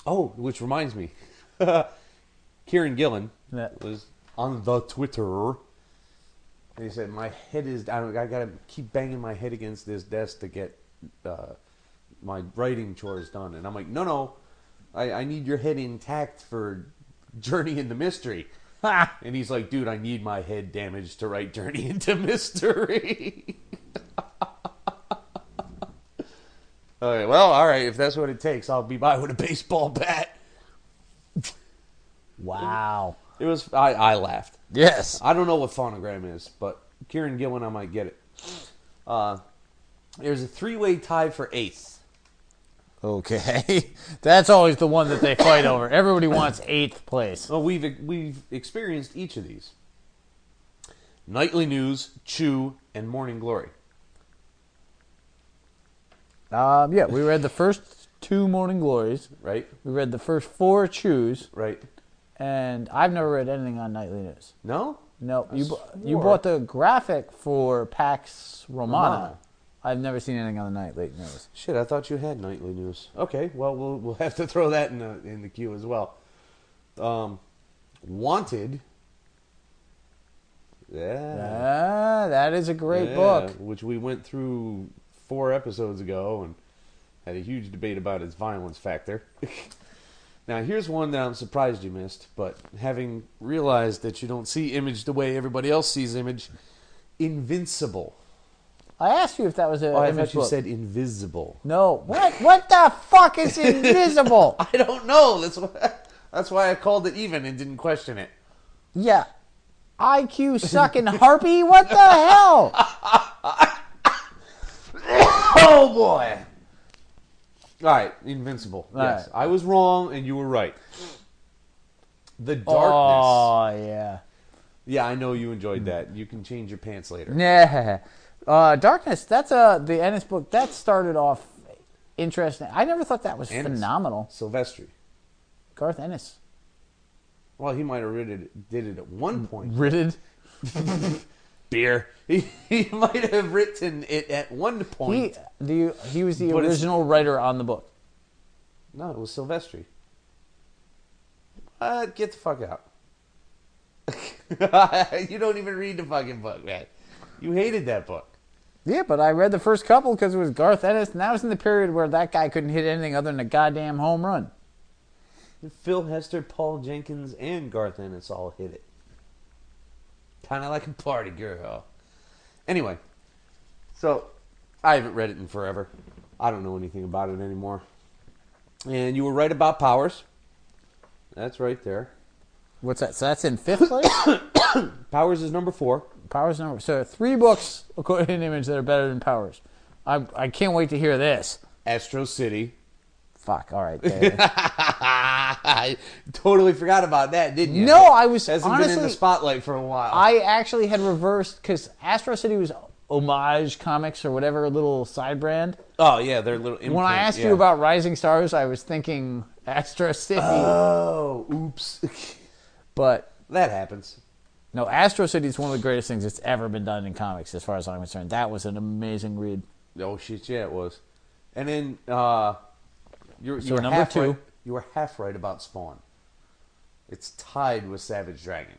Speaker 4: Which reminds me, Kieran Gillen
Speaker 5: Yeah.
Speaker 4: was on the Twitter. And he said, "My head is down. I gotta keep banging my head against this desk to get my writing chores done." And I'm like, "No, I need your head intact for Journey into Mystery." And he's like, "Dude, I need my head damaged to write Journey into Mystery." Okay, well, all right. If that's what it takes, I'll be by with a baseball bat.
Speaker 5: Wow.
Speaker 4: It was. I laughed.
Speaker 5: Yes.
Speaker 4: I don't know what phonogram is, but Kieran Gillen, I might get it. There's a 3-way tie for 8th.
Speaker 5: Okay. That's always the one that they fight over. Everybody wants 8th place.
Speaker 4: Well, we've experienced each of these. Nightly News, Chew, and Morning Glory.
Speaker 5: Yeah, we read the first 2 Morning Glories.
Speaker 4: Right?
Speaker 5: We read the first 4 Chews.
Speaker 4: Right.
Speaker 5: And I've never read anything on Nightly News.
Speaker 4: No?
Speaker 5: No, you
Speaker 4: swore.
Speaker 5: bought the graphic for Pax Romana.
Speaker 4: Romana.
Speaker 5: I've never seen anything on the Nightly News.
Speaker 4: Shit, I thought you had Nightly News. Okay, well, we'll have to throw that in the queue as well. Wanted. Yeah.
Speaker 5: That is a great
Speaker 4: Yeah,
Speaker 5: book.
Speaker 4: which we went through 4 episodes ago and had a huge debate about its violence factor. Now, here's one that I'm surprised you missed, but having realized that you don't see Image the way everybody else sees Image, Invincible.
Speaker 5: I asked you if that was an
Speaker 4: I
Speaker 5: image
Speaker 4: thought you
Speaker 5: book.
Speaker 4: said invisible.
Speaker 5: No. What the fuck is invisible?
Speaker 4: I don't know. That's why I called it even and didn't question it.
Speaker 5: Yeah. IQ suckin Harpie? What the hell?
Speaker 4: Oh, boy. All right, Invincible.
Speaker 5: All
Speaker 4: yes,
Speaker 5: right.
Speaker 4: I was wrong and you were right. The Darkness.
Speaker 5: Oh, yeah.
Speaker 4: Yeah, I know you enjoyed that. You can change your pants later.
Speaker 5: Yeah. Darkness, that's the Ennis book. That started off interesting. I never thought that was
Speaker 4: Ennis.
Speaker 5: phenomenal.
Speaker 4: Silvestri.
Speaker 5: Garth Ennis.
Speaker 4: Well, he might have did it at one point.
Speaker 5: Ridded.
Speaker 4: Beer. He might have written it at one point.
Speaker 5: He was the
Speaker 4: But it's-
Speaker 5: original writer on the book.
Speaker 4: No, it was Silvestri. Get the fuck out. You don't even read the fucking book, man. You hated that book.
Speaker 5: Yeah, but I read the first couple because it was Garth Ennis, and that was in the period where that guy couldn't hit anything other than a goddamn home run.
Speaker 4: Phil Hester, Paul Jenkins, and Garth Ennis all hit it. Kind of like a party girl. Anyway, so I haven't read it in forever. I don't know anything about it anymore. And you were right about Powers. That's right there.
Speaker 5: What's that? So that's in fifth place?
Speaker 4: Powers is number 4.
Speaker 5: Powers number. So 3 books, according to Image, that are better than Powers. I can't wait to hear this.
Speaker 4: Astro City.
Speaker 5: Fuck, all right. There.
Speaker 4: I totally forgot about that, didn't you?
Speaker 5: No, I was
Speaker 4: Hasn't
Speaker 5: honestly
Speaker 4: been in the spotlight for a while.
Speaker 5: I actually had reversed because Astro City was Homage Comics or whatever little side brand.
Speaker 4: Oh yeah, they're little.
Speaker 5: When I asked you about Rising Stars, I was thinking Astro City.
Speaker 4: Oh, oops.
Speaker 5: But
Speaker 4: That happens.
Speaker 5: no, Astro City is one of the greatest things that's ever been done in comics, as far as I'm concerned. That was an amazing read.
Speaker 4: Oh shit, yeah, it was. And then you
Speaker 5: So
Speaker 4: were
Speaker 5: number
Speaker 4: half
Speaker 5: 2.
Speaker 4: Right, you were half right about Spawn. It's tied with Savage Dragon.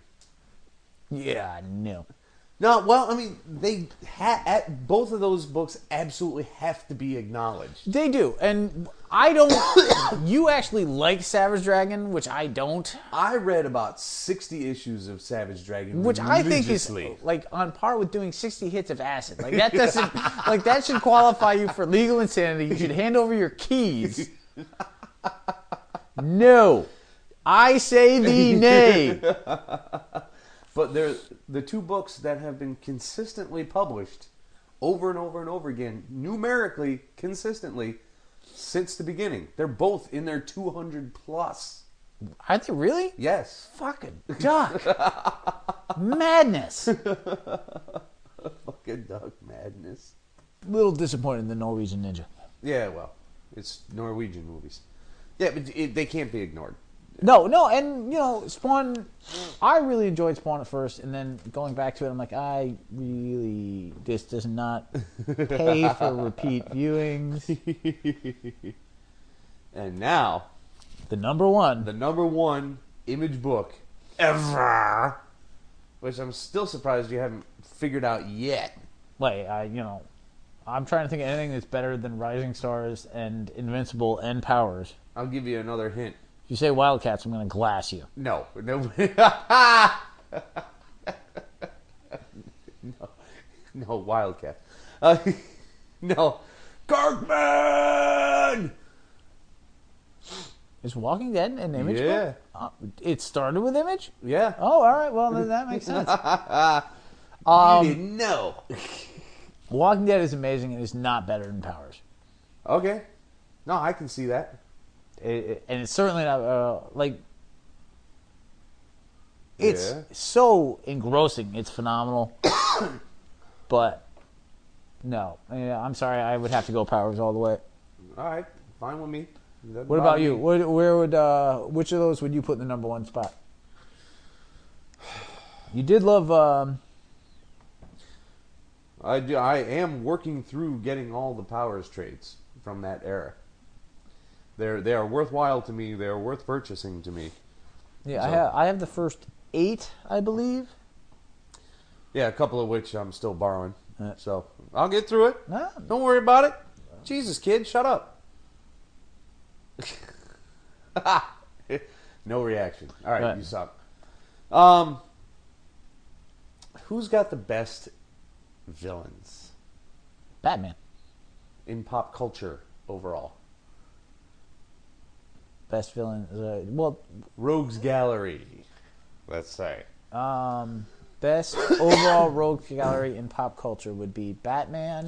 Speaker 5: Yeah, I knew.
Speaker 4: No, well, I mean, both of those books absolutely have to be acknowledged.
Speaker 5: They do, and I don't. You actually like Savage Dragon, which I don't.
Speaker 4: I read about 60 issues of Savage Dragon,
Speaker 5: Which I think is
Speaker 4: religiously.
Speaker 5: like on par with doing 60 hits of acid. Like that doesn't like that should qualify you for legal insanity. You should hand over your keys. No. I say thee nay.
Speaker 4: But they're the 2 books that have been consistently published over and over and over again, numerically, consistently, since the beginning. They're both in their 200 plus.
Speaker 5: Are they really?
Speaker 4: Yes.
Speaker 5: Fucking duck. Madness.
Speaker 4: Fucking dog madness.
Speaker 5: Little disappointed in the Norwegian Ninja.
Speaker 4: Yeah, well, it's Norwegian movies. Yeah, but they can't be ignored.
Speaker 5: No, and Spawn. I really enjoyed Spawn at first, and then going back to it, I'm like, this does not pay for repeat viewings.
Speaker 4: And now,
Speaker 5: The number one.
Speaker 4: the number 1 Image book ever, which I'm still surprised you haven't figured out yet.
Speaker 5: Wait, I'm trying to think of anything that's better than Rising Stars and Invincible and Powers.
Speaker 4: I'll give you another hint.
Speaker 5: If you say Wildcats, I'm going to glass you.
Speaker 4: No. No, Wildcat. No. Gargman!
Speaker 5: Is Walking Dead an Image
Speaker 4: Yeah.
Speaker 5: book? It started with Image?
Speaker 4: Yeah.
Speaker 5: Oh, all right. Well, then that makes sense.
Speaker 4: You didn't know.
Speaker 5: Walking Dead is amazing and is not better than Powers.
Speaker 4: Okay. No, I can see that.
Speaker 5: And it's certainly not it's
Speaker 4: Yeah.
Speaker 5: so engrossing. It's phenomenal. But no, I'm sorry. I would have to go Powers all the way.
Speaker 4: All right. Fine with me. Doesn't
Speaker 5: What
Speaker 4: bother
Speaker 5: about you?
Speaker 4: me.
Speaker 5: Where would which of those would you put in the number 1 spot? You did love.
Speaker 4: I am working through getting all the Powers trades from that era. They are worthwhile to me. They are worth purchasing to me.
Speaker 5: Yeah,
Speaker 4: So-
Speaker 5: I have the first 8, I believe.
Speaker 4: Yeah, a couple of which I'm still borrowing.
Speaker 5: Yeah.
Speaker 4: So I'll get through it.
Speaker 5: No.
Speaker 4: Don't worry about it. Jesus, kid, shut up. No reaction. All right,
Speaker 5: Right.
Speaker 4: you suck. Who's got the best villains
Speaker 5: Batman.
Speaker 4: in pop culture overall?
Speaker 5: Best villain.
Speaker 4: Rogues Gallery, let's say.
Speaker 5: Best overall rogue gallery in pop culture would be Batman,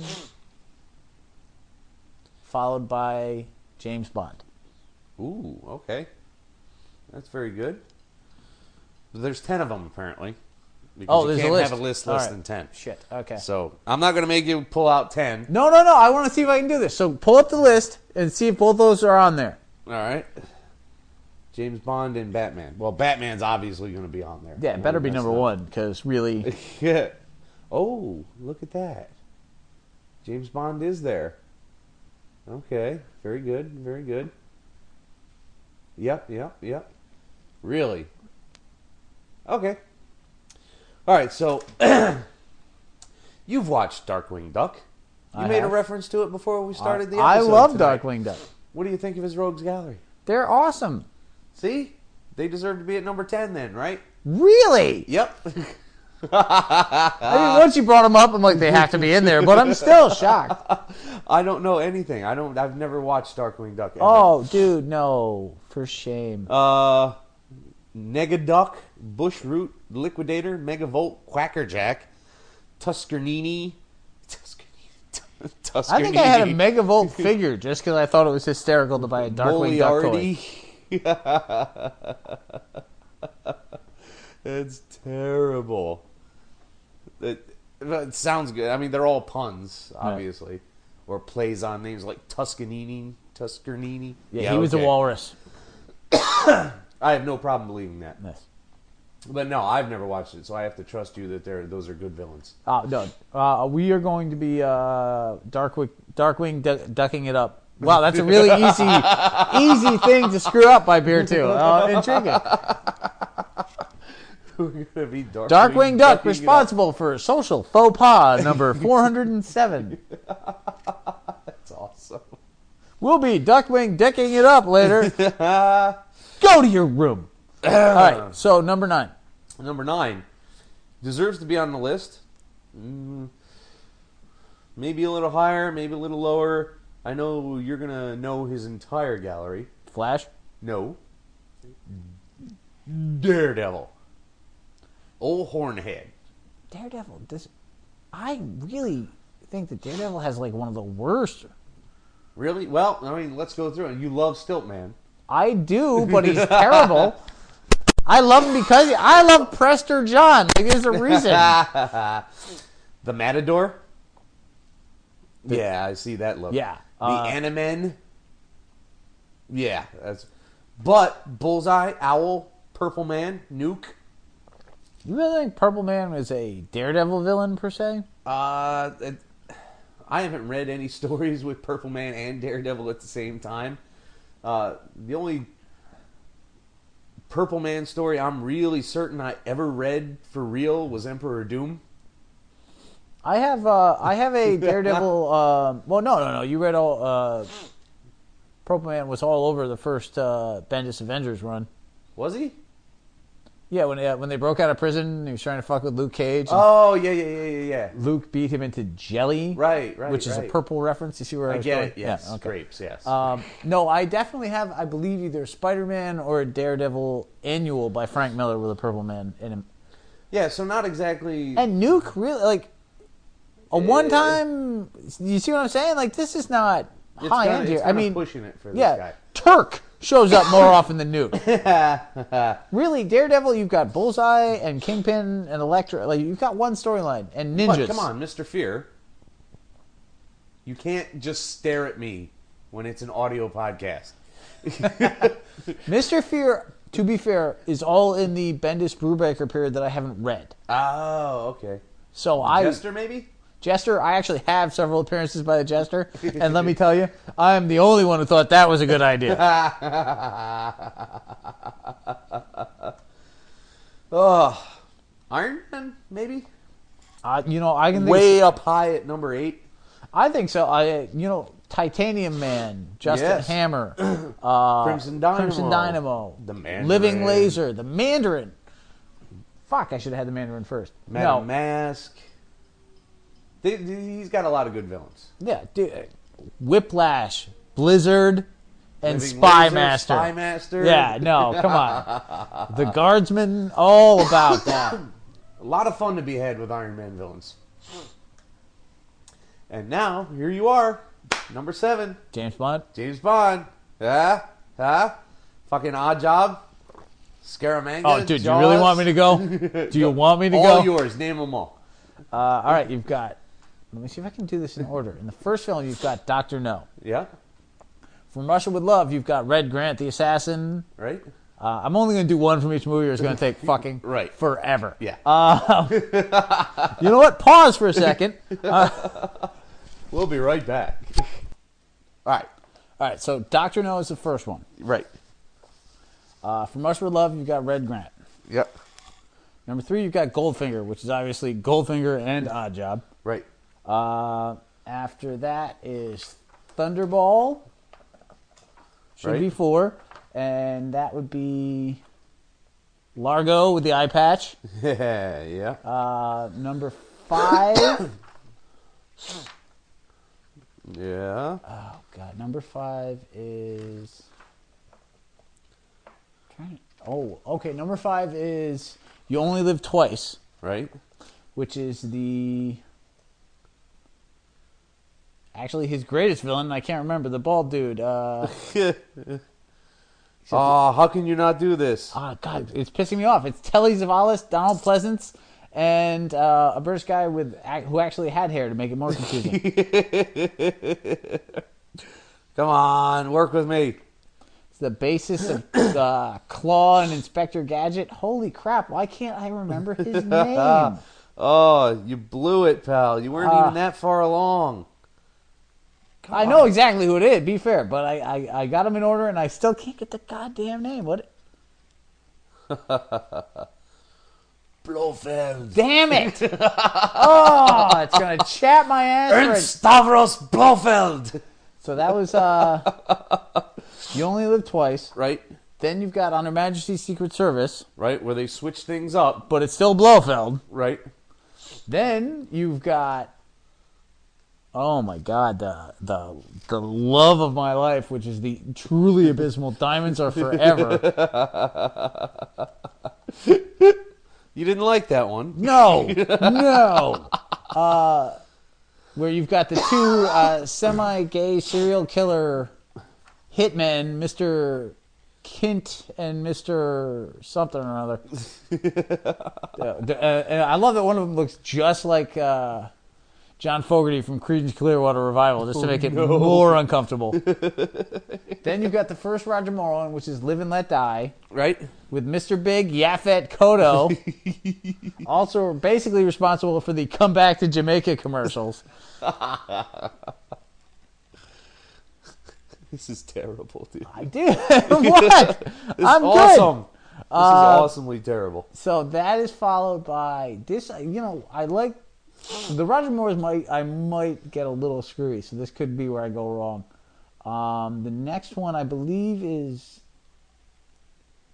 Speaker 5: followed by James Bond.
Speaker 4: Ooh, okay. That's very good. There's 10 of them, apparently. Because
Speaker 5: There's
Speaker 4: you can't
Speaker 5: a list.
Speaker 4: have a list
Speaker 5: All
Speaker 4: less
Speaker 5: right.
Speaker 4: than 10.
Speaker 5: Shit, okay.
Speaker 4: So, I'm not going to make you pull out 10.
Speaker 5: No. I want to see if I can do this. So pull up the list and see if both those are on there.
Speaker 4: All right. James Bond and Batman. Well, Batman's obviously going to be on there.
Speaker 5: Yeah, it better be number one, because really...
Speaker 4: Yeah. Oh, look at that. James Bond is there. Okay. Very good. Very good. Yep. Really? Okay. All right, so you've watched Darkwing Duck. You made a reference to it before we started the episode.
Speaker 5: I love
Speaker 4: tonight.
Speaker 5: Darkwing Duck.
Speaker 4: What do you think of his Rogues Gallery?
Speaker 5: They're awesome.
Speaker 4: See? They deserve to be at number 10 then, right?
Speaker 5: Really?
Speaker 4: Yep.
Speaker 5: I mean, once you brought them up, I'm like, they have to be in there, but I'm still shocked.
Speaker 4: I don't know anything. I've never watched Darkwing Duck ever.
Speaker 5: Oh, dude, no. For shame.
Speaker 4: Negaduck, Bushroot, Liquidator, Megavolt, Quackerjack, Tuscanini.
Speaker 5: I think I had a Megavolt figure just because I thought it was hysterical to buy a Darkwing Duck toy.
Speaker 4: It's terrible. It sounds good. I mean, they're all puns, obviously. Or plays on names like Tuscanini.
Speaker 5: Yeah, he was a walrus.
Speaker 4: I have no problem believing that.
Speaker 5: Yes.
Speaker 4: But no, I've never watched it, so I have to trust you that those are good villains.
Speaker 5: No. We are going to be Darkwing ducking it up. Wow, that's a really easy thing to screw up by Beer 2. Intriguing.
Speaker 4: We're gonna be
Speaker 5: Darkwing Duck, responsible for social faux pas number 407.
Speaker 4: That's awesome.
Speaker 5: We'll be Duckwing decking it up later. Go to your room. All right, so number 9.
Speaker 4: Number 9 deserves to be on the list. Maybe a little higher, maybe a little lower. I know you're going to know his entire gallery.
Speaker 5: Flash?
Speaker 4: No. Daredevil. Old Hornhead.
Speaker 5: Daredevil. I really think that Daredevil has like one of the worst.
Speaker 4: Really? Well, I mean, let's go through it. You love Stiltman.
Speaker 5: I do, but he's terrible. I love him because I love Prester John. Like, there's a reason.
Speaker 4: The Matador? Yeah, I see that look.
Speaker 5: Yeah.
Speaker 4: The Animen? Yeah. But Bullseye, Owl, Purple Man, Nuke.
Speaker 5: You really think Purple Man was a Daredevil villain, per se?
Speaker 4: I haven't read any stories with Purple Man and Daredevil at the same time. The only Purple Man story I'm really certain I ever read for real was Emperor Doom.
Speaker 5: I have a Daredevil. Well, no. You read all. Purple Man was all over the first Bendis Avengers run.
Speaker 4: Was he?
Speaker 5: Yeah, when they broke out of prison, he was trying to fuck with Luke Cage.
Speaker 4: Oh, yeah.
Speaker 5: Luke beat him into jelly.
Speaker 4: Right.
Speaker 5: Which is a purple reference. You see where I was
Speaker 4: get
Speaker 5: going?
Speaker 4: it, yes.
Speaker 5: Yeah, okay.
Speaker 4: Grapes, yes.
Speaker 5: No, I definitely have, I believe, either Spider-Man or a Daredevil annual by Frank Miller with a Purple Man in him.
Speaker 4: Yeah, so not exactly...
Speaker 5: And Nuke, really, like, a one-time... You see what I'm saying? Like, this is not high-end here.
Speaker 4: I mean, pushing it for this guy.
Speaker 5: Turk shows up more often than Nuke. Really, Daredevil, you've got Bullseye and Kingpin and Elektra. Like, you've got one storyline. And ninjas.
Speaker 4: But come on, Mr. Fear. You can't just stare at me when it's an audio podcast.
Speaker 5: Mr. Fear, to be fair, is all in the Bendis Brubaker period that I haven't read.
Speaker 4: Oh, okay.
Speaker 5: So
Speaker 4: Jester, maybe?
Speaker 5: Jester, I actually have several appearances by the Jester, and let me tell you, I'm the only one who thought that was a good idea.
Speaker 4: Iron Man, maybe?
Speaker 5: I can think
Speaker 4: way up high at number 8.
Speaker 5: I think so. Titanium Man, Justin Hammer,
Speaker 4: Crimson Dynamo,
Speaker 5: the
Speaker 4: Mandarin.
Speaker 5: Living Laser, the Mandarin. Fuck, I should have had the Mandarin first.
Speaker 4: Madam Mask. He's got a lot of good villains.
Speaker 5: Yeah, dude. Whiplash, Blizzard, and
Speaker 4: Living
Speaker 5: Spy
Speaker 4: Laser,
Speaker 5: Master.
Speaker 4: Spy Master.
Speaker 5: Yeah, no, come on. The Guardsman, all about that.
Speaker 4: A lot of fun to be had with Iron Man villains. And now, here you are, Number 7.
Speaker 5: James Bond.
Speaker 4: James Bond. Yeah? Huh? Fucking Odd Job. Scaramanga.
Speaker 5: Oh, dude,
Speaker 4: Jaws.
Speaker 5: you really want me to go? Do you want me to go?
Speaker 4: All yours. Name them all.
Speaker 5: All right, you've got... Let me see if I can do this in order. In the first film, you've got Dr. No.
Speaker 4: Yeah.
Speaker 5: From Russia with Love, you've got Red Grant, the assassin.
Speaker 4: Right?
Speaker 5: I'm only going to do one from each movie, or it's going to take fucking forever.
Speaker 4: Yeah.
Speaker 5: You know what? Pause for a second.
Speaker 4: We'll be right back. All
Speaker 5: right, so Dr. No is the first one.
Speaker 4: Right.
Speaker 5: From Russia with Love, you've got Red Grant.
Speaker 4: Yep.
Speaker 5: Number 3, you've got Goldfinger, which is obviously Goldfinger and Odd Job.
Speaker 4: Right.
Speaker 5: After that is Thunderball. Should be 4. And that would be Largo with the eye patch.
Speaker 4: Yeah.
Speaker 5: Number 5.
Speaker 4: Yeah.
Speaker 5: Oh, God. Number 5 is... Oh, okay. Number 5 is You Only Live Twice.
Speaker 4: Right.
Speaker 5: Which is the... Actually, his greatest villain, I can't remember, the bald dude.
Speaker 4: How can you not do this?
Speaker 5: Oh, God, it's pissing me off. It's Telly Savalas, Donald Pleasance, and a British guy who actually had hair to make it more confusing.
Speaker 4: Come on, work with me.
Speaker 5: It's the basis of Claw and Inspector Gadget. Holy crap, why can't I remember his name?
Speaker 4: Oh, you blew it, pal. You weren't even that far along.
Speaker 5: I know exactly who it is, be fair, but I got them in order and I still can't get the goddamn name. What?
Speaker 4: Blofeld.
Speaker 5: Damn it! Oh, it's going to chap my ass.
Speaker 4: Ernst Stavros Blofeld.
Speaker 5: So that was You Only Live Twice.
Speaker 4: Right.
Speaker 5: Then you've got On Her Majesty's Secret Service.
Speaker 4: Right, where they switch things up.
Speaker 5: But it's still Blofeld.
Speaker 4: Right.
Speaker 5: Then you've got... Oh my God, the love of my life, which is the truly abysmal Diamonds Are Forever.
Speaker 4: You didn't like that one.
Speaker 5: No. Where you've got the two semi-gay serial killer hitmen, Mr. Kint and Mr. something or another. And I love that one of them looks just like... John Fogerty from Creedence Clearwater Revival, just to make it more uncomfortable. Then you've got the first Roger Moore one, which is Live and Let Die.
Speaker 4: Right.
Speaker 5: With Mr. Big, Yaphet Kotto. Also basically responsible for the Come Back to Jamaica commercials.
Speaker 4: This is terrible, dude.
Speaker 5: I do. What? I'm
Speaker 4: awesome.
Speaker 5: good.
Speaker 4: This is awesomely terrible.
Speaker 5: So that is followed by this. I like... The Roger Moores I might get a little screwy, so this could be where I go wrong. The next one I believe is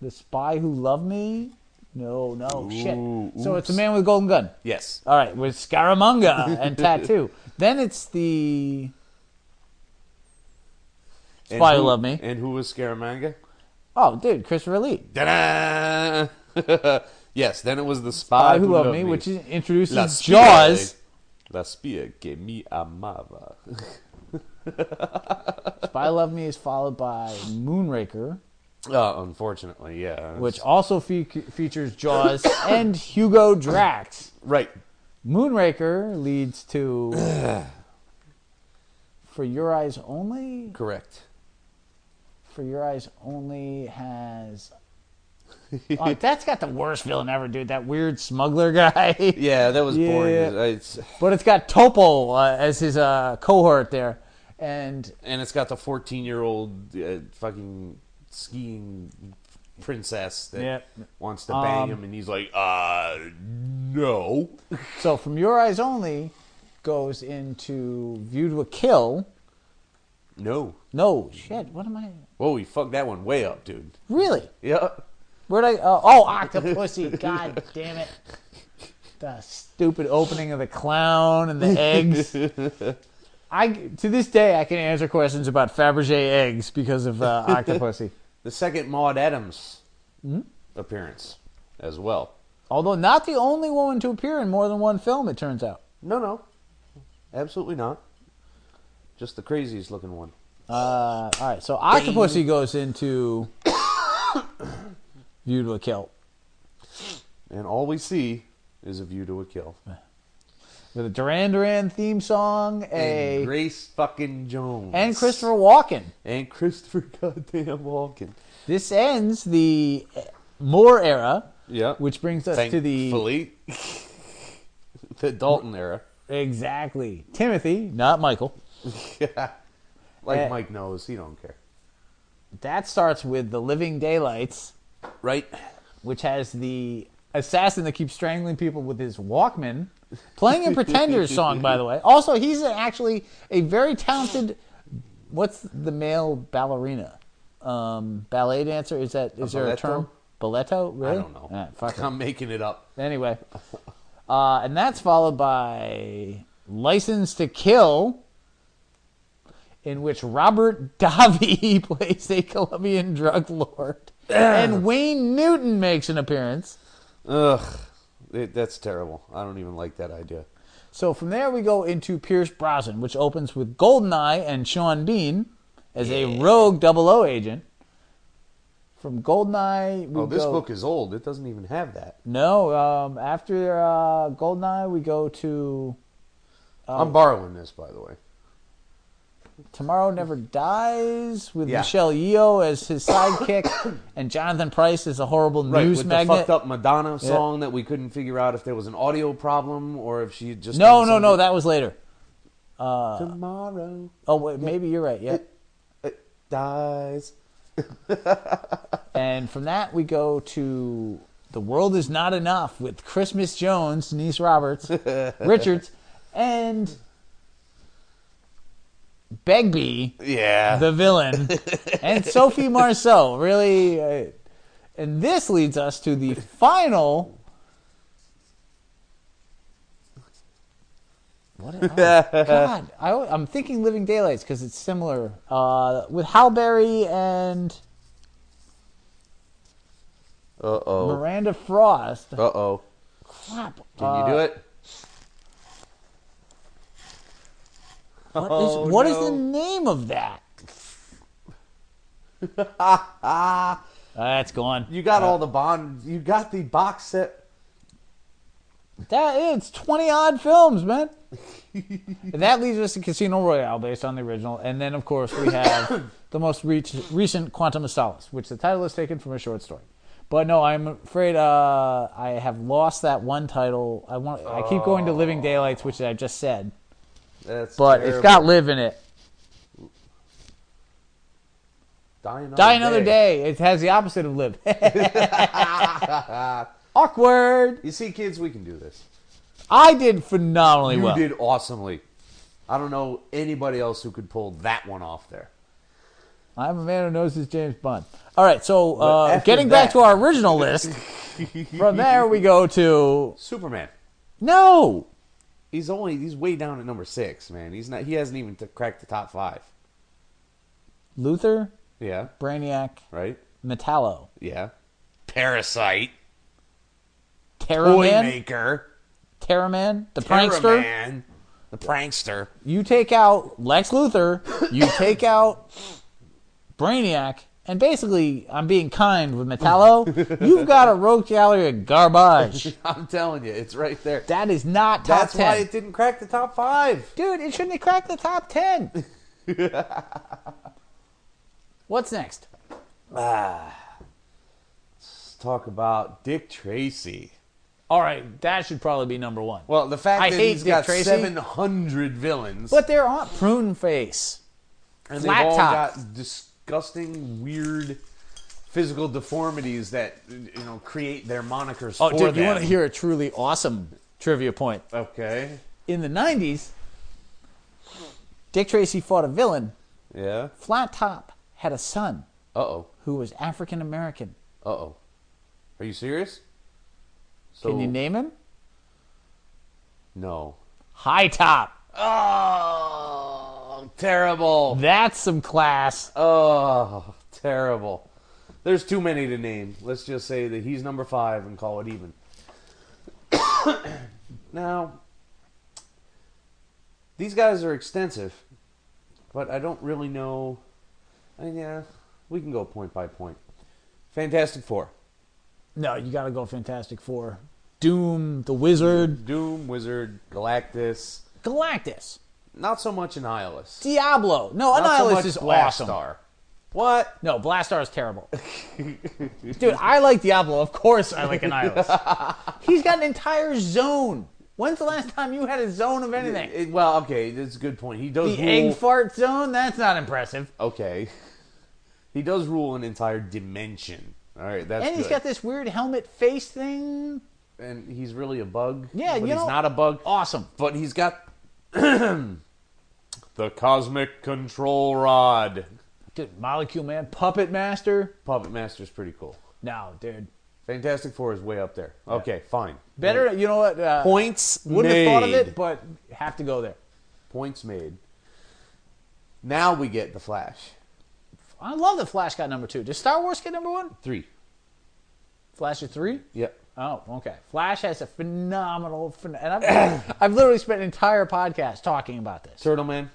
Speaker 5: The Spy Who Loved Me. No, shit. So it's The Man with a Golden Gun.
Speaker 4: Yes.
Speaker 5: All right, with Scaramanga and Tattoo. Then it's the Spy Who Loved Me.
Speaker 4: And who was Scaramanga?
Speaker 5: Oh, dude, Christopher Lee.
Speaker 4: Ta-da! Yes, then it was The Spy
Speaker 5: Who Loved Me, which introduces
Speaker 4: La
Speaker 5: Jaws.
Speaker 4: La spia que me amava.
Speaker 5: Spy Who Loved Me is followed by Moonraker.
Speaker 4: Unfortunately, yeah.
Speaker 5: Which also features Jaws and Hugo Drax.
Speaker 4: Right.
Speaker 5: Moonraker leads to For Your Eyes Only?
Speaker 4: Correct.
Speaker 5: For Your Eyes Only has... Oh, that's got the worst villain ever, dude. That weird smuggler guy.
Speaker 4: Yeah, that was boring.
Speaker 5: But it's got Topo as his cohort there. And
Speaker 4: it's got the 14-year-old fucking skiing princess that wants to bang him, and he's like, no.
Speaker 5: So From Your Eyes Only goes into View to a Kill.
Speaker 4: No.
Speaker 5: Shit, what am I...
Speaker 4: Whoa, we fucked that one way up, dude.
Speaker 5: Really?
Speaker 4: Yeah.
Speaker 5: Where'd I... Octopussy. God damn it. The stupid opening of the clown and the eggs. To this day, I can answer questions about Fabergé eggs because of Octopussy.
Speaker 4: The second Maude Adams appearance as well.
Speaker 5: Although not the only woman to appear in more than one film, it turns out.
Speaker 4: No. Absolutely not. Just the craziest looking one.
Speaker 5: All right, so Octopussy goes into View to a Kill.
Speaker 4: And all we see is A View to a Kill.
Speaker 5: With a Duran Duran theme song,
Speaker 4: And Grace fucking Jones.
Speaker 5: and Christopher Walken.
Speaker 4: And Christopher goddamn Walken.
Speaker 5: This ends the Moore era,
Speaker 4: Yeah.
Speaker 5: which brings us to the...
Speaker 4: Thankfully. The Dalton era.
Speaker 5: Exactly. Timothy, not Michael.
Speaker 4: Yeah. Like Mike knows, he don't care.
Speaker 5: That starts with The Living Daylights,
Speaker 4: Right?
Speaker 5: which has the assassin that keeps strangling people with his Walkman, playing a Pretenders song, by the way. Also, he's actually a very talented, what's the male ballerina? Ballet dancer? Is there a term? Balletto? Really?
Speaker 4: I don't know.
Speaker 5: Fuck it.
Speaker 4: I'm making it up.
Speaker 5: Anyway. And that's followed by License to Kill, in which Robert Davi plays a Colombian drug lord. And Wayne Newton makes an appearance.
Speaker 4: Ugh. That's terrible. I don't even like that idea.
Speaker 5: So from there we go into Pierce Brosnan, which opens with Goldeneye and Sean Bean as a rogue 00 agent. From Goldeneye, we
Speaker 4: this
Speaker 5: go...
Speaker 4: book is old. It doesn't even have that.
Speaker 5: No, after Goldeneye, we go to...
Speaker 4: I'm borrowing this, by the way.
Speaker 5: Tomorrow Never Dies, with
Speaker 4: Yeah.
Speaker 5: Michelle Yeoh as his sidekick, and Jonathan Pryce as a horrible news
Speaker 4: with
Speaker 5: magnet.
Speaker 4: the fucked up Madonna song that we couldn't figure out if there was an audio problem or if she just...
Speaker 5: No, that was later.
Speaker 4: Tomorrow
Speaker 5: Oh, wait, maybe you're right, yeah.
Speaker 4: it dies.
Speaker 5: And from that, we go to The World Is Not Enough with Christmas Jones, Denise Richards, and Begbie, the villain, and Sophie Marceau. Really, and this leads us to the final. God, I'm thinking Living Daylights because it's similar with Hal Berry and Miranda Frost. Crap.
Speaker 4: Can you do it?
Speaker 5: What is the name of that? That's gone.
Speaker 4: You got all the Bond. You got the box set.
Speaker 5: It's 20 odd films, man. And that leads us to Casino Royale, based on the original, and then of course we have the most recent Quantum of Solace, which the title is taken from a short story. But no, I'm afraid I have lost that one title. I keep going to Living Daylights, which I just said.
Speaker 4: That's
Speaker 5: but
Speaker 4: terrible.
Speaker 5: It's got Live in it.
Speaker 4: Die Another
Speaker 5: Day. It has the opposite of Live. Awkward.
Speaker 4: You see, kids, we can do this.
Speaker 5: I did phenomenally well.
Speaker 4: You did awesomely. I don't know anybody else who could pull that one off there.
Speaker 5: I'm a man who knows his James Bond. All right, so getting back to our original list, from there we go to
Speaker 4: Superman.
Speaker 5: No.
Speaker 4: He's way down at number 6, man. He hasn't even cracked the top 5.
Speaker 5: Luther,
Speaker 4: Yeah.
Speaker 5: Brainiac,
Speaker 4: Right?
Speaker 5: Metallo,
Speaker 4: Yeah. Parasite.
Speaker 5: Terraman,
Speaker 4: Toymaker.
Speaker 5: Terraman, the prankster.
Speaker 4: Terraman. The prankster.
Speaker 5: You take out Lex Luthor, you take out Brainiac, and basically, I'm being kind with Metallo. You've got a rogue gallery of garbage.
Speaker 4: I'm telling you, it's right there.
Speaker 5: That is not top
Speaker 4: That's
Speaker 5: 10.
Speaker 4: why it didn't crack the top 5.
Speaker 5: Dude, it shouldn't have cracked the top 10. What's next?
Speaker 4: Let's talk about Dick Tracy.
Speaker 5: All right, that should probably be number 1.
Speaker 4: Well, the fact
Speaker 5: I
Speaker 4: that
Speaker 5: hate
Speaker 4: he's
Speaker 5: Dick
Speaker 4: got
Speaker 5: Tracy.
Speaker 4: 700 villains.
Speaker 5: But they're on prune face.
Speaker 4: And
Speaker 5: flat
Speaker 4: they've all
Speaker 5: top.
Speaker 4: got disgusting, weird physical deformities that create their monikers for
Speaker 5: Dude,
Speaker 4: them.
Speaker 5: you want to hear a truly awesome trivia point?
Speaker 4: Okay.
Speaker 5: In the 90s, Dick Tracy fought a villain.
Speaker 4: Yeah.
Speaker 5: Flat Top had a son
Speaker 4: Uh-oh.
Speaker 5: who was African American.
Speaker 4: Uh-oh. Are you serious? So,
Speaker 5: Can you name him?
Speaker 4: No.
Speaker 5: High Top.
Speaker 4: Oh, terrible.
Speaker 5: That's some class.
Speaker 4: Oh, terrible. There's too many to name. Let's just say that he's number 5 and call it even. Now, these guys are extensive. but I don't really know. Yeah, we can go point by point. Fantastic Four.
Speaker 5: No, you got to go Fantastic Four. Doom, the Wizard.
Speaker 4: Doom, Wizard, Galactus.
Speaker 5: Galactus.
Speaker 4: Not so much Annihilus.
Speaker 5: Diablo. No,
Speaker 4: Not so
Speaker 5: Annihilus
Speaker 4: much
Speaker 5: is
Speaker 4: Blastar.
Speaker 5: awesome.
Speaker 4: What?
Speaker 5: No, Blastar is terrible. Dude, I like Diablo. Of course I like Annihilus. He's got an entire zone. When's the last time you had a zone of anything?
Speaker 4: Well, okay, that's a good point. He does
Speaker 5: The
Speaker 4: rule...
Speaker 5: egg fart zone? That's not impressive.
Speaker 4: Okay. He does rule an entire dimension. All right, that's
Speaker 5: And he's
Speaker 4: good.
Speaker 5: got this weird helmet face thing.
Speaker 4: And he's really a bug.
Speaker 5: Yeah,
Speaker 4: but
Speaker 5: you
Speaker 4: he's
Speaker 5: know,
Speaker 4: not a bug.
Speaker 5: Awesome.
Speaker 4: But he's got the Cosmic Control Rod.
Speaker 5: Dude, Molecule Man, Puppet Master.
Speaker 4: Puppet Master's pretty cool.
Speaker 5: No, dude.
Speaker 4: Fantastic Four is way up there. Okay, fine.
Speaker 5: Better, you know what?
Speaker 4: Points
Speaker 5: Wouldn't
Speaker 4: made.
Speaker 5: have thought of it, but have to go there.
Speaker 4: Points made. Now we get the Flash.
Speaker 5: I love that Flash got number 2. Does Star Wars get number 1?
Speaker 4: 3.
Speaker 5: Flash is 3?
Speaker 4: Yep.
Speaker 5: Oh, okay. Flash has a phenomenal... And I've literally spent an entire podcast talking about this.
Speaker 4: Turtle Man.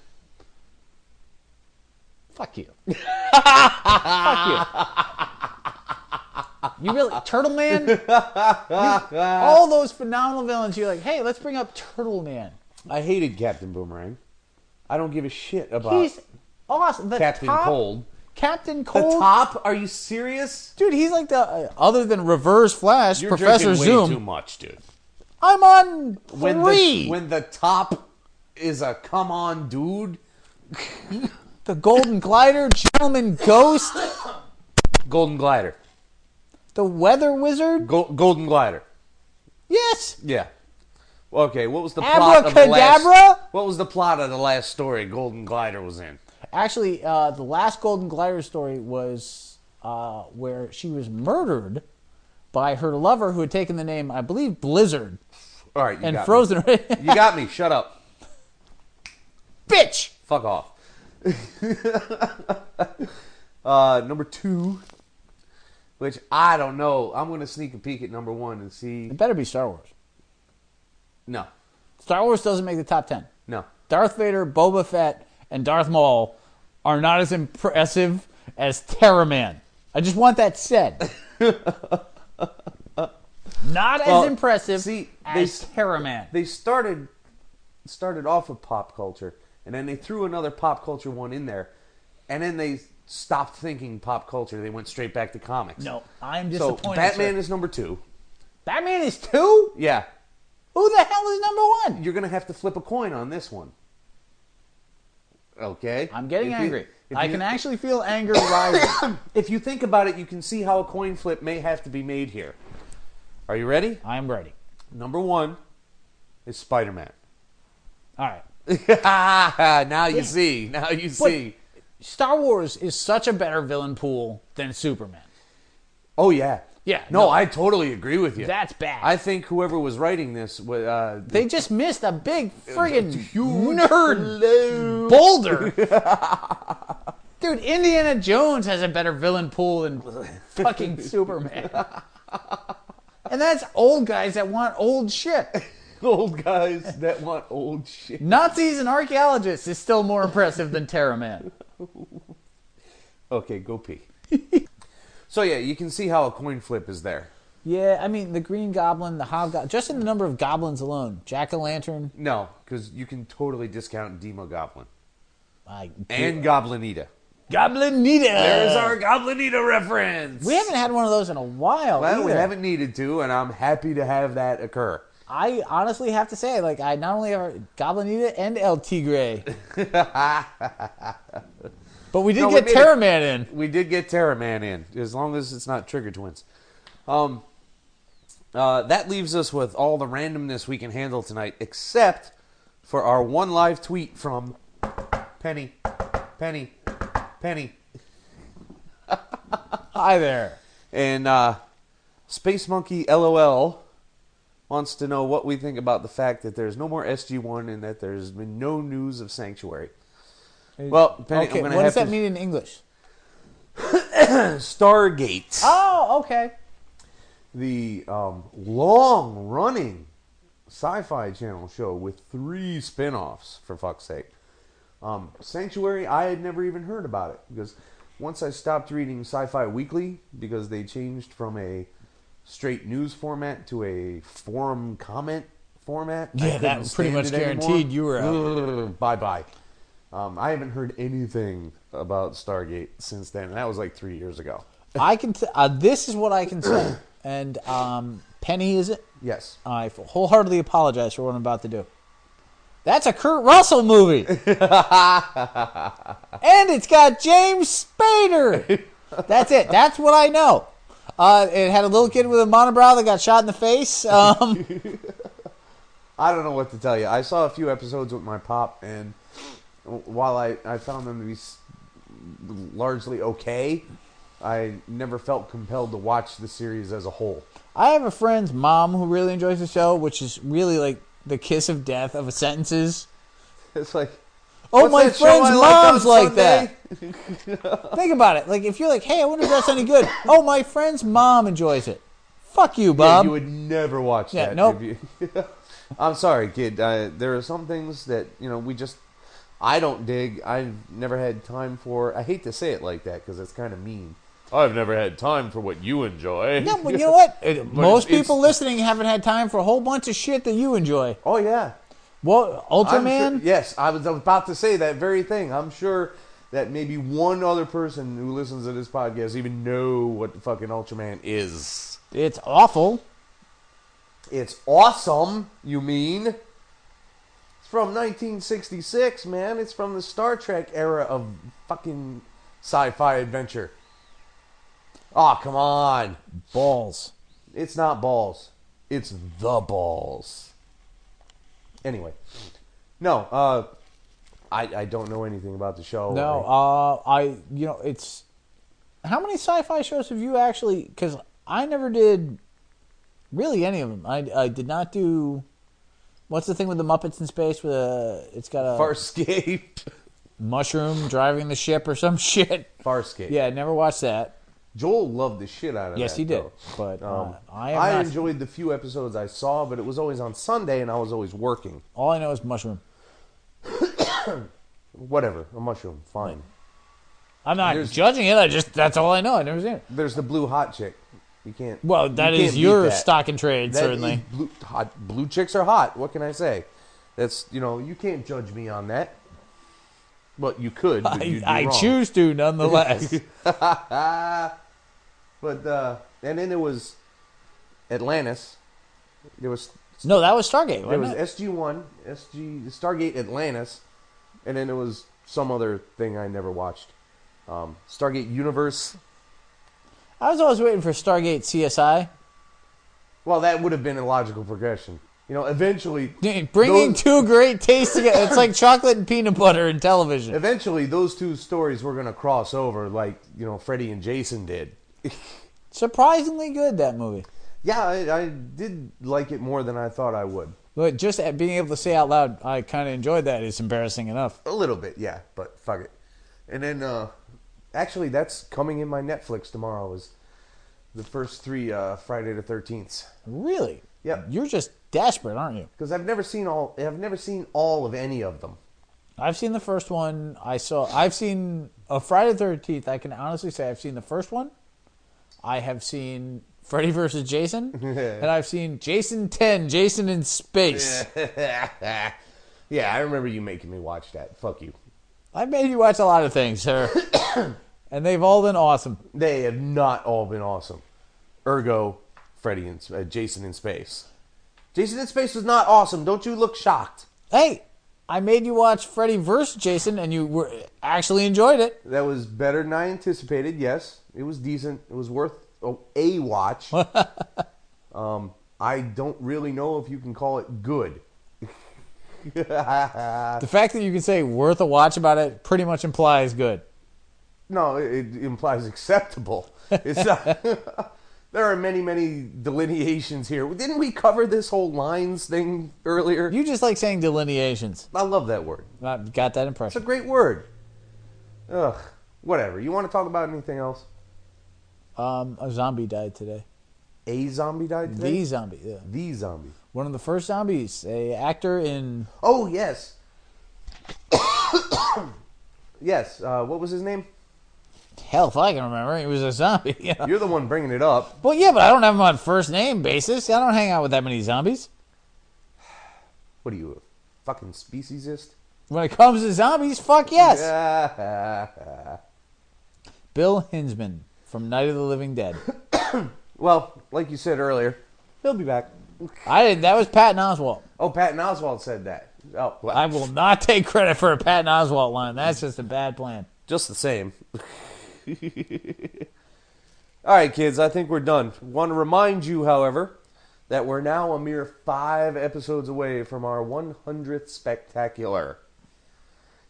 Speaker 5: Fuck you. Fuck you. You really... Turtle Man? All those phenomenal villains, you're like, hey, let's bring up Turtle Man.
Speaker 4: I hated Captain Boomerang. I don't give a shit about
Speaker 5: He's awesome. The
Speaker 4: Captain
Speaker 5: top,
Speaker 4: Cold.
Speaker 5: Captain
Speaker 4: The
Speaker 5: Cold?
Speaker 4: top? Are you serious?
Speaker 5: Dude, he's like the... other than Reverse Flash,
Speaker 4: You're
Speaker 5: Professor
Speaker 4: drinking
Speaker 5: Zoom.
Speaker 4: way too much, dude.
Speaker 5: I'm on 3.
Speaker 4: When the top is a come on dude.
Speaker 5: The Golden Glider, Gentleman Ghost,
Speaker 4: Golden Glider.
Speaker 5: the Weather Wizard.
Speaker 4: Golden Glider.
Speaker 5: Yes.
Speaker 4: Yeah. Okay, what was the plot of the
Speaker 5: Abracadabra?
Speaker 4: last... What was the plot of the last story Golden Glider was in?
Speaker 5: Actually, the last Golden Glider story was where she was murdered by her lover who had taken the name, I believe, Blizzard,
Speaker 4: All right, you
Speaker 5: and
Speaker 4: got
Speaker 5: frozen her.
Speaker 4: me. You got me. Shut up.
Speaker 5: Bitch!
Speaker 4: Fuck off. Number 2, which I don't know. I'm going to sneak a peek at number 1 and see.
Speaker 5: It better be Star Wars.
Speaker 4: No.
Speaker 5: Star Wars doesn't make the top 10.
Speaker 4: No.
Speaker 5: Darth Vader, Boba Fett, and Darth Maul are not as impressive as Terra Man. I just want that said. Not as impressive as Terra Man.
Speaker 4: They started off with pop culture, and then they threw another pop culture one in there, and then they stopped thinking pop culture. They went straight back to comics.
Speaker 5: No, I'm
Speaker 4: So
Speaker 5: disappointed.
Speaker 4: Batman
Speaker 5: sir.
Speaker 4: is number 2.
Speaker 5: Batman is 2?
Speaker 4: Yeah.
Speaker 5: Who the hell is number 1?
Speaker 4: You're going to have to flip a coin on this one. Okay?
Speaker 5: I'm getting
Speaker 4: If you-
Speaker 5: angry.
Speaker 4: if
Speaker 5: I
Speaker 4: you-
Speaker 5: can actually feel anger rising.
Speaker 4: If you think about it, you can see how a coin flip may have to be made here. Are you ready?
Speaker 5: I'm ready.
Speaker 4: Number 1 is Spider-Man.
Speaker 5: All right.
Speaker 4: Now you see. Now you see.
Speaker 5: Star Wars is such a better villain pool than Superman.
Speaker 4: Oh, yeah.
Speaker 5: Yeah,
Speaker 4: No,
Speaker 5: no.
Speaker 4: I totally agree with you.
Speaker 5: That's bad.
Speaker 4: I think whoever was writing this was...
Speaker 5: They just missed a big friggin'
Speaker 4: huge
Speaker 5: nerd boulder. Dude, Indiana Jones has a better villain pool than fucking Superman. And that's old guys that want old shit.
Speaker 4: old guys that want old shit.
Speaker 5: Nazis and archaeologists is still more impressive than Terra Man.
Speaker 4: Okay, go pee. So yeah, you can see how a coin flip is there.
Speaker 5: Yeah, I mean, the Green Goblin, the Hobgoblin, just in the number of goblins alone. Jack-o'-lantern.
Speaker 4: No, because you can totally discount Demo Goblin.
Speaker 5: And
Speaker 4: And Goblinita.
Speaker 5: Goblinita.
Speaker 4: There's our Goblinita reference.
Speaker 5: We haven't had one of those in a while
Speaker 4: Well, we
Speaker 5: either.
Speaker 4: haven't needed to, and I'm happy to have that occur.
Speaker 5: I honestly have to say, like, I not only have Goblinita and El Tigre. But we did
Speaker 4: No, we
Speaker 5: get
Speaker 4: made
Speaker 5: Terra Man in.
Speaker 4: We did get Terra Man in, as long as it's not Trigger Twins. That leaves us with all the randomness we can handle tonight, except for our one live tweet from Penny.
Speaker 5: Hi there.
Speaker 4: And Space Monkey LOL wants to know what we think about the fact that there's no more SG-1 and that there's been no news of Sanctuary. Well, Penny,
Speaker 5: Okay,
Speaker 4: I'm gonna
Speaker 5: what
Speaker 4: have
Speaker 5: does that
Speaker 4: to...
Speaker 5: mean in English?
Speaker 4: Stargate.
Speaker 5: Oh, okay.
Speaker 4: The long-running Sci-Fi Channel show with 3 spin-offs, for fuck's sake, Sanctuary, I had never even heard about it because once I stopped reading Sci-Fi Weekly because they changed from a straight news format to a forum comment format.
Speaker 5: Yeah, that pretty much guaranteed you were out.
Speaker 4: Bye-bye. I haven't heard anything about Stargate since then, and that was like 3 years ago.
Speaker 5: I can. This is what I can say. And Penny, is it?
Speaker 4: Yes.
Speaker 5: I wholeheartedly apologize for what I'm about to do. That's a Kurt Russell movie. And it's got James Spader. That's it. That's what I know. It had a little kid with a monobrow that got shot in the face.
Speaker 4: I don't know what to tell you. I saw a few episodes with my pop, and while I found them to be largely okay, I never felt compelled to watch the series as a whole.
Speaker 5: I have a friend's mom who really enjoys the show, which is really like the kiss of death of sentences.
Speaker 4: It's like,
Speaker 5: oh, my friend's mom's like
Speaker 4: Sunday?
Speaker 5: that. Think about it. Like, if you're like, hey, I wonder if that's any good. Oh, my friend's mom enjoys it. Fuck you, Bob.
Speaker 4: Yeah, you would never watch that.
Speaker 5: Nope.
Speaker 4: I'm sorry, kid. There are some things that, I don't dig. I've never had time for. I hate to say it like that because it's kind of mean. I've never had time for what you enjoy.
Speaker 5: No, but you know what? Most people listening haven't had time for a whole bunch of shit that you enjoy.
Speaker 4: Oh, yeah.
Speaker 5: Well, Ultraman?
Speaker 4: Sure, yes, I was about to say that very thing. I'm sure that maybe one other person who listens to this podcast even know what the fucking Ultraman is.
Speaker 5: It's awful.
Speaker 4: It's awesome, you mean? It's from 1966, man. It's from the Star Trek era of fucking sci-fi adventure. Oh, come on.
Speaker 5: Balls.
Speaker 4: It's not balls. It's the balls. Anyway. No, I don't know anything about the show.
Speaker 5: No, it's... How many sci-fi shows have you actually... Because I never did really any of them. I did not do... What's the thing with the Muppets in space? It's got a...
Speaker 4: Farscape.
Speaker 5: Mushroom driving the ship or some shit.
Speaker 4: Farscape.
Speaker 5: Yeah, I never watched that.
Speaker 4: Joel loved the shit out of
Speaker 5: yes,
Speaker 4: that.
Speaker 5: Yes, he did.
Speaker 4: Though.
Speaker 5: But
Speaker 4: I enjoyed the few episodes I saw, but it was always on Sunday, and I was always working.
Speaker 5: All I know is mushroom.
Speaker 4: Whatever, a mushroom, fine.
Speaker 5: I'm not judging it. That's all I know. I've never seen it.
Speaker 4: There's the blue hot chick. You can't.
Speaker 5: Well, that is your stock and trade, certainly.
Speaker 4: Blue chicks are hot. What can I say? That's you can't judge me on that. Well, you could. But you'd be
Speaker 5: I
Speaker 4: wrong.
Speaker 5: choose to, nonetheless.
Speaker 4: But and then there was Atlantis. There was
Speaker 5: no, that was Stargate.
Speaker 4: There was
Speaker 5: it?
Speaker 4: SG-1, Stargate Atlantis, and then there was some other thing I never watched. Stargate Universe.
Speaker 5: I was always waiting for Stargate CSI.
Speaker 4: Well, that would have been a logical progression. Eventually...
Speaker 5: Bringing two great tastes together. It's like chocolate and peanut butter in television.
Speaker 4: Eventually, those two stories were going to cross over like, Freddy and Jason did.
Speaker 5: Surprisingly good, that movie.
Speaker 4: Yeah, I did like it more than I thought I would.
Speaker 5: But just at being able to say out loud, I kind of enjoyed that. It's embarrassing enough.
Speaker 4: A little bit, yeah, but fuck it. And then, actually, that's coming in my Netflix tomorrow is the first three Friday the 13th.
Speaker 5: Really?
Speaker 4: Yep.
Speaker 5: You're just desperate, aren't you?
Speaker 4: Because I've never seen all of any of them.
Speaker 5: I've seen the first one. I've seen a Friday the 13th. I can honestly say I've seen the first one. I have seen Freddy vs. Jason. And I've seen Jason 10, Jason in Space.
Speaker 4: Yeah, I remember you making me watch that. Fuck you.
Speaker 5: I've made you watch a lot of things, sir. And they've all been awesome.
Speaker 4: They have not all been awesome. Ergo, Freddy and Jason in Space. Jason in Space was not awesome. Don't you look shocked?
Speaker 5: Hey, I made you watch Freddy vs. Jason, and you actually enjoyed it.
Speaker 4: That was better than I anticipated, yes. It was decent. It was worth a watch. I don't really know if you can call it good.
Speaker 5: The fact that you can say worth a watch about it pretty much implies good.
Speaker 4: No, it implies acceptable. It's not... There are many, many delineations here. Didn't we cover this whole lines thing earlier?
Speaker 5: You just like saying delineations.
Speaker 4: I love that word.
Speaker 5: I got that
Speaker 4: It's
Speaker 5: impression.
Speaker 4: a great word. Ugh. Whatever. You want to talk about anything else?
Speaker 5: A zombie died today.
Speaker 4: A zombie died today?
Speaker 5: The zombie, yeah.
Speaker 4: The zombie.
Speaker 5: One of the first zombies. A actor in...
Speaker 4: Oh, yes. Yes. What was his name?
Speaker 5: Hell, if I can remember, he was a zombie. You know?
Speaker 4: You're the one bringing it up.
Speaker 5: Well, yeah, but I don't have him on first name basis. I don't hang out with that many zombies.
Speaker 4: What are you, a fucking speciesist?
Speaker 5: When it comes to zombies, fuck yes.
Speaker 4: Yeah.
Speaker 5: Bill Hinsman from Night of the Living Dead.
Speaker 4: Well, like you said earlier, he'll be back.
Speaker 5: I didn't. That was Patton Oswalt.
Speaker 4: Oh, Patton Oswalt said that. Oh, well,
Speaker 5: I will not take credit for a Patton Oswalt line. That's just a bad plan.
Speaker 4: just the same. All right, kids, I think we're done. Want to remind you, however, that we're now a mere 5 episodes away from our 100th spectacular,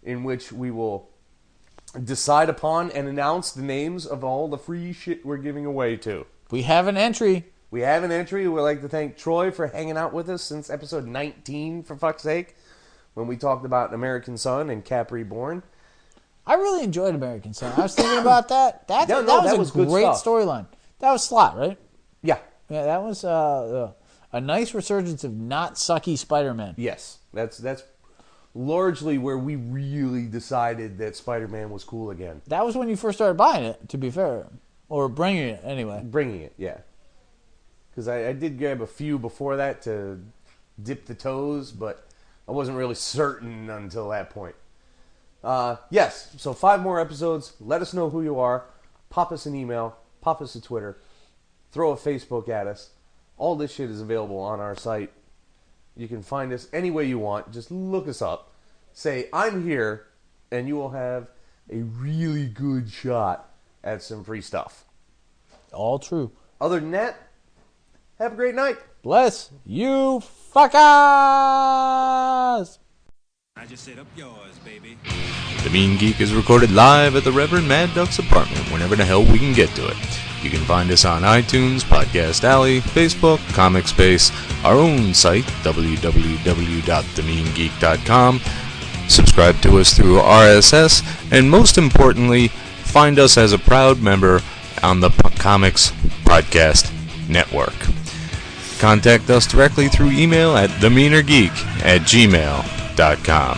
Speaker 4: in which we will decide upon and announce the names of all the free shit we're giving away to.
Speaker 5: We have an entry.
Speaker 4: We have an entry. We'd like to thank Troy for hanging out with us since episode 19, for fuck's sake, when we talked about American Son and Cap Reborn.
Speaker 5: I really enjoyed American Son. I was thinking about that. That was a
Speaker 4: good
Speaker 5: great
Speaker 4: stuff.
Speaker 5: storyline. That was Slott, right?
Speaker 4: Yeah.
Speaker 5: Yeah, that was a nice resurgence of not sucky Spider-Man.
Speaker 4: Yes. That's largely where we really decided that Spider-Man was cool again.
Speaker 5: That was when you first started buying it, to be fair. Or bringing it, anyway.
Speaker 4: Bringing it, yeah. Because I did grab a few before that to dip the toes, but I wasn't really certain until that point. Yes, so 5 more episodes. Let us know who you are. Pop us an email. Pop us a Twitter. Throw a Facebook at us. All this shit is available on our site. You can find us any way you want. Just look us up. Say, I'm here, and you will have a really good shot at some free stuff.
Speaker 5: All true.
Speaker 4: Other than that, have a great night.
Speaker 5: Bless you fuckers!
Speaker 3: I just set up yours, baby.
Speaker 6: The Mean Geek is recorded live at the Reverend Mad Duck's apartment whenever the hell we can get to it. You can find us on iTunes, Podcast Alley, Facebook, Comic Space, our own site, www.themeangeek.com. Subscribe to us through RSS, and most importantly, find us as a proud member on the Comics Podcast Network. Contact us directly through email at themeanergeek@gmail.com.